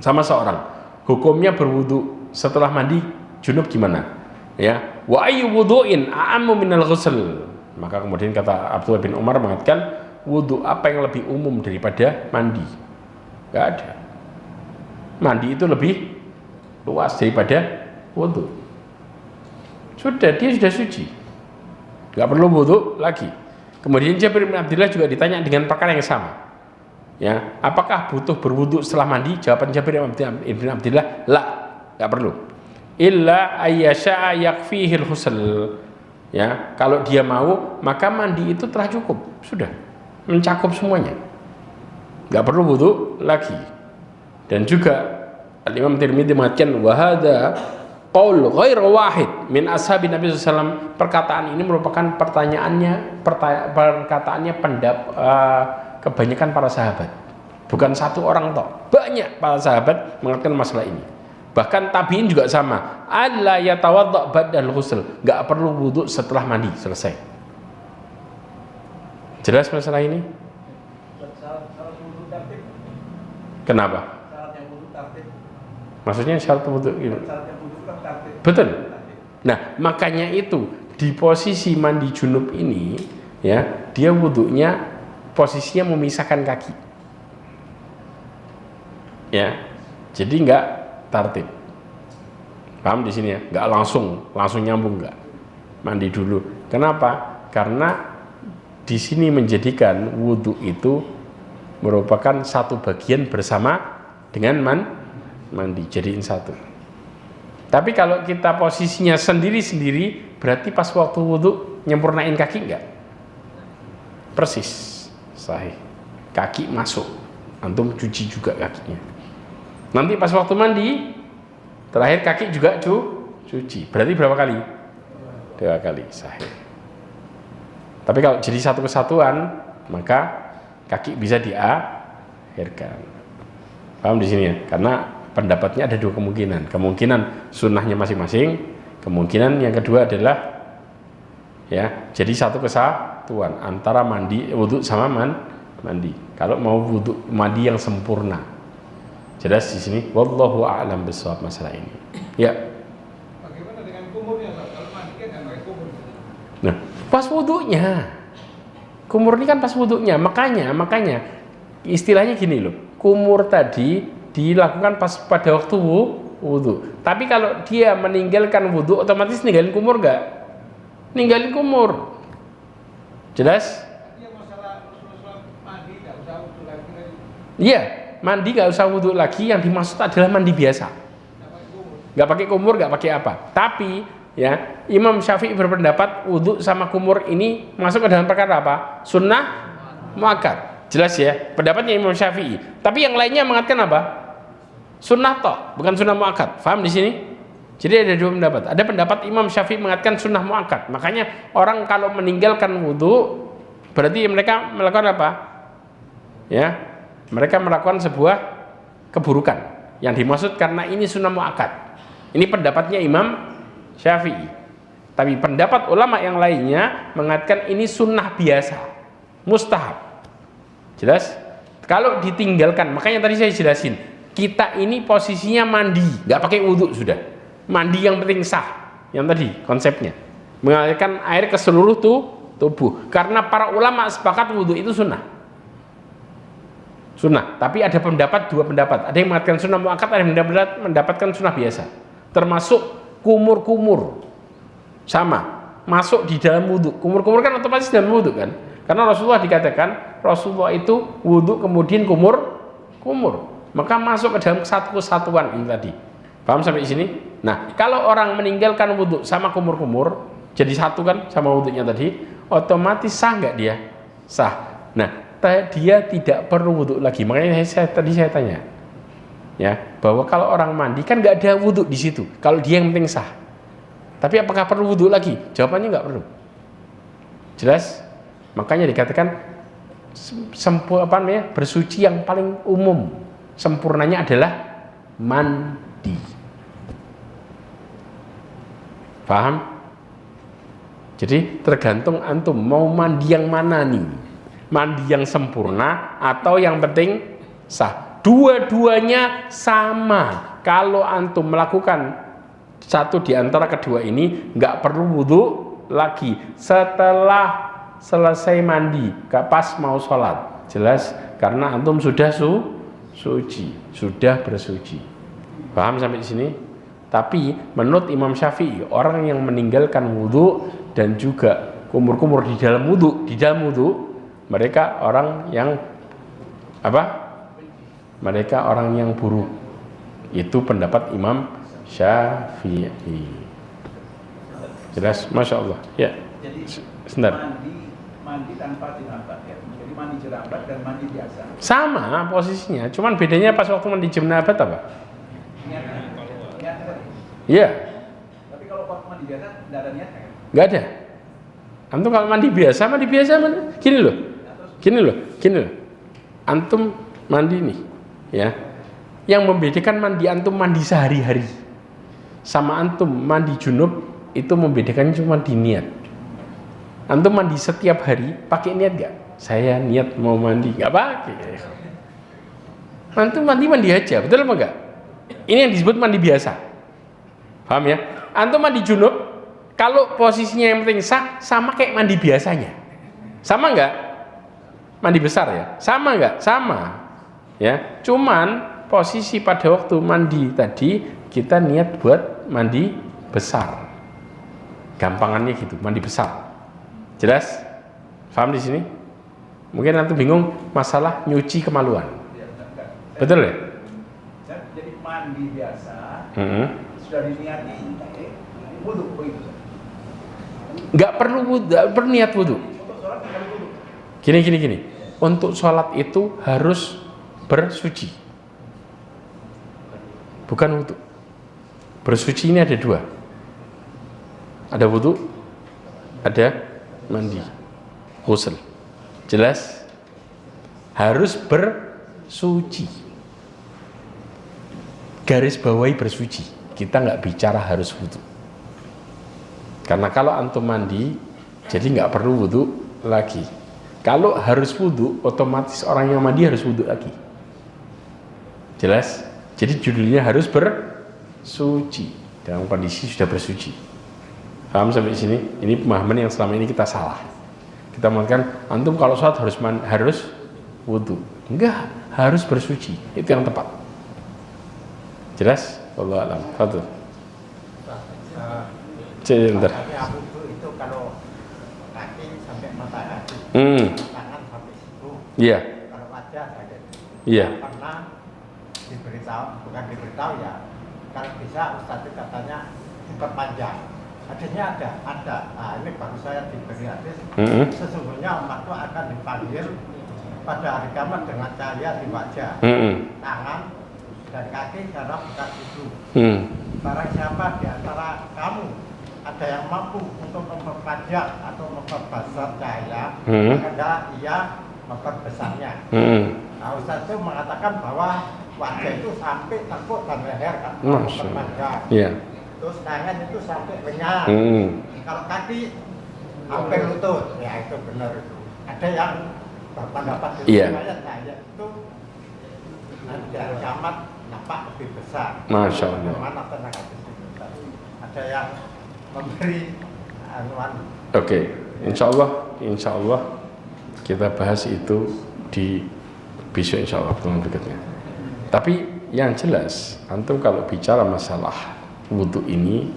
Speaker 2: sama seorang, hukumnya berwudu setelah mandi junub gimana? Ya, wa ayyu wudu'in a'ammu minal ghusl. Maka kemudian kata Abdullah bin Umar mengatakan, wudu apa yang lebih umum daripada mandi? Enggak ada. Mandi itu lebih luas daripada wudhu. Dia sudah suci, nggak perlu wudhu lagi. Kemudian Jabir bin Abdullah juga ditanya dengan perkara yang sama. Ya, apakah butuh berwudhu setelah mandi? Jawaban Jabir bin Abdullah, la, nggak perlu. Illa ayyasha'a yakfihil husl. Ya, kalau dia mau, maka mandi itu telah cukup, sudah mencakup semuanya, nggak perlu wudhu lagi. Dan juga Al-Imam Tirmidzi mengatakan wahada qaul ghair wahid min ashabi Nabi SAW. Perkataan ini merupakan perkataannya kebanyakan para sahabat, bukan satu orang toh, banyak para sahabat mengatakan masalah ini. Bahkan tabi'in juga sama, alla yatawadda ba'dal ghusl, enggak perlu wudu setelah mandi selesai. Jelas masalah ini? Kenapa? Maksudnya syarat wudhu gitu. Betul. Nah, makanya itu di posisi mandi junub ini, ya, dia wudhunya posisinya memisahkan kaki. Ya, jadi enggak tartib. Paham di sini ya? Enggak langsung nyambung enggak. Mandi dulu. Kenapa? Karena di sini menjadikan wudhu itu merupakan satu bagian bersama dengan mandi, jadiin satu. Tapi kalau kita posisinya sendiri-sendiri, berarti pas waktu wudhu nyempurnain kaki enggak? Persis, sahih. Kaki masuk, antum cuci juga kakinya. Nanti pas waktu mandi, terakhir kaki juga cuci. Berarti berapa kali? 2 kali, sahih. Tapi kalau jadi satu kesatuan, maka kaki bisa diakhirkan. Paham di sini ya? Karena pendapatnya ada 2 kemungkinan. Kemungkinan sunnahnya masing-masing, kemungkinan yang kedua adalah ya, jadi satu kesatuan antara mandi wudhu sama mandi. Kalau mau wudhu mandi yang sempurna. Jelas di sini wallahu a'lam bishawab masalah ini. Ya.
Speaker 3: Bagaimana dengan kumurnya? Kalau mandi kan enggak pakai kumur.
Speaker 2: Nah, pas wudhunya. Kumur ini kan pas wudhunya. Makanya istilahnya gini loh. Kumur tadi dilakukan pas pada waktu wudhu. Tapi kalau dia meninggalkan wudhu, otomatis ninggalin kumur enggak? Ninggalin kumur. Jelas?
Speaker 3: Dia masalah mandi enggak usah wudhu lagi.
Speaker 2: Iya, mandi enggak usah wudhu lagi. Yang dimaksud adalah mandi biasa. Enggak pakai kumur, enggak pakai apa. Tapi ya, Imam Syafi'i berpendapat wudhu sama kumur ini masuk ke dalam perkara apa? Sunnah muakkad. Jelas ya, pendapatnya Imam Syafi'i. Tapi yang lainnya mengatakan apa? Sunnah toh, bukan sunnah muakkad. Faham di sini? Jadi ada 2 pendapat. Ada pendapat Imam Syafi'i mengatakan sunnah muakkad. Makanya orang kalau meninggalkan wudhu, berarti mereka melakukan apa? Ya, mereka melakukan sebuah keburukan. Yang dimaksud karena ini sunnah muakkad. Ini pendapatnya Imam Syafi'i. Tapi pendapat ulama yang lainnya mengatakan ini sunnah biasa, mustahab. Jelas? Kalau ditinggalkan, makanya tadi saya jelasin, kita ini posisinya mandi, nggak pakai wudhu sudah. Mandi yang penting sah, yang tadi konsepnya. Mengalirkan air ke seluruh tubuh. Karena para ulama sepakat wudhu itu sunnah. Sunnah, tapi ada dua pendapat. Ada yang mengatakan sunnah muakkad, ada yang mendapatkan sunnah biasa. Termasuk kumur-kumur. Sama, masuk di dalam wudhu. Kumur-kumur kan otomatis dalam wudhu kan. Karena Rasulullah dikatakan Rasulullah itu wudhu kemudian kumur. Maka masuk ke dalam satu kesatuan ini tadi. Paham sampai sini? Nah, kalau orang meninggalkan wudhu sama kumur-kumur jadi satu kan sama wudhunya tadi, otomatis sah nggak dia? Sah. Nah, dia tidak perlu wudhu lagi. Makanya tadi saya tanya, ya, bahwa kalau orang mandi kan nggak ada wudhu di situ. Kalau dia yang penting sah. Tapi apakah perlu wudhu lagi? Jawabannya nggak perlu. Jelas? Makanya dikatakan bersuci yang paling umum, sempurnanya adalah mandi. Paham? Jadi tergantung antum mau mandi yang mana nih? Mandi yang sempurna atau yang penting sah. Dua-duanya sama. Kalau antum melakukan satu di antara kedua ini, nggak perlu wudhu lagi setelah selesai mandi, pas mau sholat. Jelas? Karena antum sudah suci, sudah bersuci. Paham sampai di sini? Tapi menurut Imam Syafi'i, orang yang meninggalkan wudhu dan juga kumur-kumur di dalam wudhu, mereka orang yang apa? Mereka orang yang buruk. Itu pendapat Imam Syafi'i. Jelas? Masya Allah. Ya.
Speaker 4: Jadi
Speaker 2: sebentar.
Speaker 4: Mandi tanpa jenabat ya. Jadi mandi jenabat dan mandi biasa.
Speaker 2: Sama posisinya, cuman bedanya pas waktu mandi jenabat apa?
Speaker 4: Niatnya.
Speaker 2: Iya.
Speaker 4: Tapi kalau waktu mandi biasa tidak ada niatnya kan?
Speaker 2: Nggak ada. Antum kalau mandi biasa gini loh. Antum mandi nih, ya. Yang membedakan mandi antum mandi sehari-hari sama antum mandi junub itu membedakan cuma di niat. Antum mandi setiap hari pakai niat gak? Saya niat mau mandi, gak pakai. Antum mandi aja, betul apa enggak? Ini yang disebut mandi biasa. Paham ya? Antum mandi junub, kalau posisinya yang penting sah, sama kayak mandi biasanya. Sama enggak? Mandi besar ya? Sama enggak? Sama. Ya, cuman posisi pada waktu mandi tadi kita niat buat mandi besar. Gampangannya gitu, mandi besar. Jelas? Paham di sini? Mungkin nanti bingung masalah nyuci kemaluan. Betul ya?
Speaker 4: Jadi mandi biasa sudah diniati wudhu begitu.
Speaker 2: Nggak perlu niat wudhu.
Speaker 4: Untuk sholat tidak perlu wudhu.
Speaker 2: Gini. Untuk sholat itu harus bersuci. Bukan wudhu. Bersuci ini ada dua. Ada wudhu, ada mandi, ghusl. Jelas? Harus bersuci. Garis bawahi bersuci. Kita nggak bicara harus wudhu. Karena kalau antum mandi, jadi nggak perlu wudhu lagi. Kalau harus wudhu, otomatis orang yang mandi harus wudhu lagi. Jelas? Jadi judulnya harus bersuci. Dalam kondisi sudah bersuci. Paham sampai sini? Ini pemahaman yang selama ini kita salah. Kita mengatakan antum kalau sholat harus wudhu. Enggak, harus bersuci. Itu yang tepat. Jelas? Wallahu a'lam. Fadhil. Bentar.
Speaker 5: Itu kalau kaki sampai mata kaki, tangan sampai situ.
Speaker 2: Iya.
Speaker 5: Kalau wajah sakit.
Speaker 2: Iya.
Speaker 5: Pernah bukan diberitahu ya. Kalau bisa Ustaz itu katanya diperpanjang. Hadisnya ada. Nah, ini baru saya diberi hadis. Sesungguhnya umatku akan dipanggil pada hari kiamat dengan cahaya di wajah, tangan dan kaki karena bekas itu. Barang siapa di antara kamu ada yang mampu untuk memperpanjang atau memperbesar cahaya, maka ia memperbesarnya. Nah, Ustaz itu mengatakan bahwa wajah itu sampai tengkuk dan leher kan memperpanjang.
Speaker 2: Yeah.
Speaker 5: terus tangan itu sampai lengan. Kalau kaki hampir lutut, ya itu benar itu. Ada yang berpendapat itu,
Speaker 2: Iya.
Speaker 5: nah itu dari kiamat nampak lebih besar.
Speaker 2: Masya Allah.
Speaker 5: Mana tenaga besar. Ada yang memberi anuan.
Speaker 2: Oke, insya Allah kita bahas itu di besok insya Allah pertemuan berikutnya. Tapi yang jelas, antum kalau bicara masalah wudhu ini,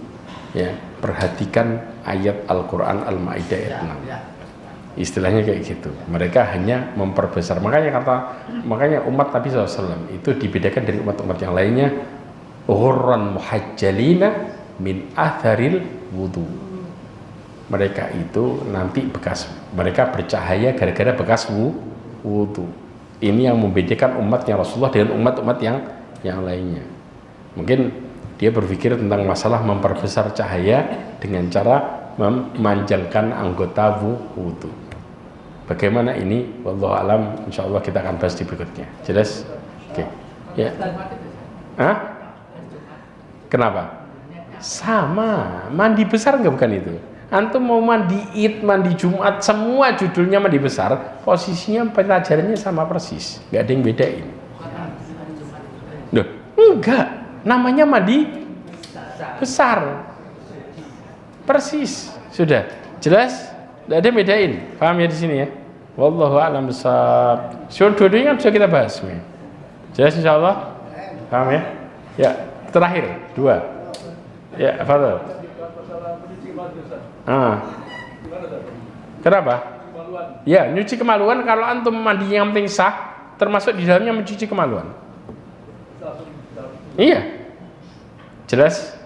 Speaker 2: ya perhatikan ayat Al-Quran Al-Ma'idah ayat 6. Istilahnya kayak gitu. Mereka hanya memperbesar. Makanya umat Nabi SAW itu dibedakan dari umat-umat yang lainnya. Ghurran muhajjalina min atharil wudhu. Mereka itu nanti mereka bercahaya gara-gara bekas wudhu. Ini yang membedakan umatnya Rasulullah dengan umat-umat yang lainnya. Mungkin dia berpikir tentang masalah memperbesar cahaya dengan cara memanjangkan anggota wudhu. Bagaimana ini? Wallahu alam. Insya Allah kita akan bahas di berikutnya. Jelas? Oke. Ya. Hah? Kenapa? Sama. Mandi besar nggak bukan itu? Antum mau mandi Id, mandi Jumat, semua judulnya mandi besar, posisinya pelajarannya sama persis, nggak ada yang bedain. Loh, enggak, namanya mandi besar, persis, sudah jelas, nggak ada yang bedain, paham ya di sini ya? Wallahu a'lam bishawab. Dua-duanya kan sudah kita bahas, jelas insya Allah, paham ya? Ya, terakhir dua, ya, Fadhil. Kenapa? Ya, nyuci kemaluan kalau antum mandi yang penting sah, termasuk di dalamnya mencuci kemaluan. Iya. Jelas?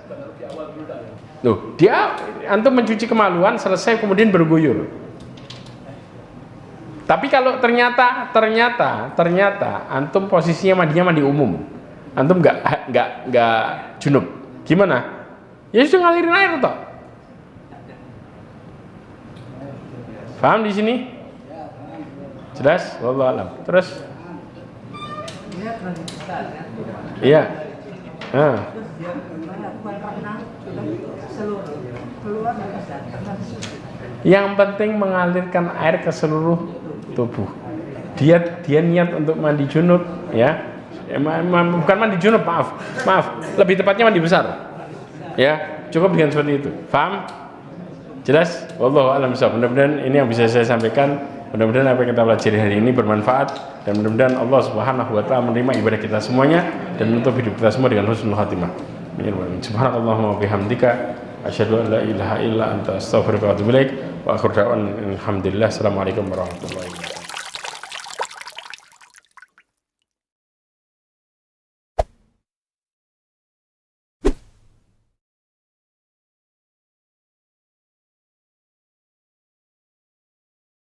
Speaker 2: Loh, dia antum mencuci kemaluan selesai kemudian berguyur. Tapi kalau ternyata antum posisinya mandinya mandi umum. Antum enggak junub. Gimana? Ya sudah ngalirin air toh. Paham di sini? Jelas? Wallahu alam. Terus? Iya. Yang penting mengalirkan air ke seluruh tubuh. Dia niat untuk mandi junub, ya. Bukan mandi junub, maaf. Lebih tepatnya mandi besar. Ya, cukup dengan seperti itu. Paham? Jelas? Wallahu a'lam bishawab. Mudah-mudahan ini yang bisa saya sampaikan. Mudah-mudahan apa yang kita pelajari hari ini bermanfaat dan mudah-mudahan Allah Subhanahu wa taala menerima ibadah kita semuanya dan menutup hidup kita semua dengan husnul khatimah. Subhanakallahumma wa bihamdika asyhadu an la ilaha illa anta astaghfiruka wa atubu ilaik wa akhiru da'wana alhamdulillah. Assalamualaikum warahmatullahi wabarakatuh.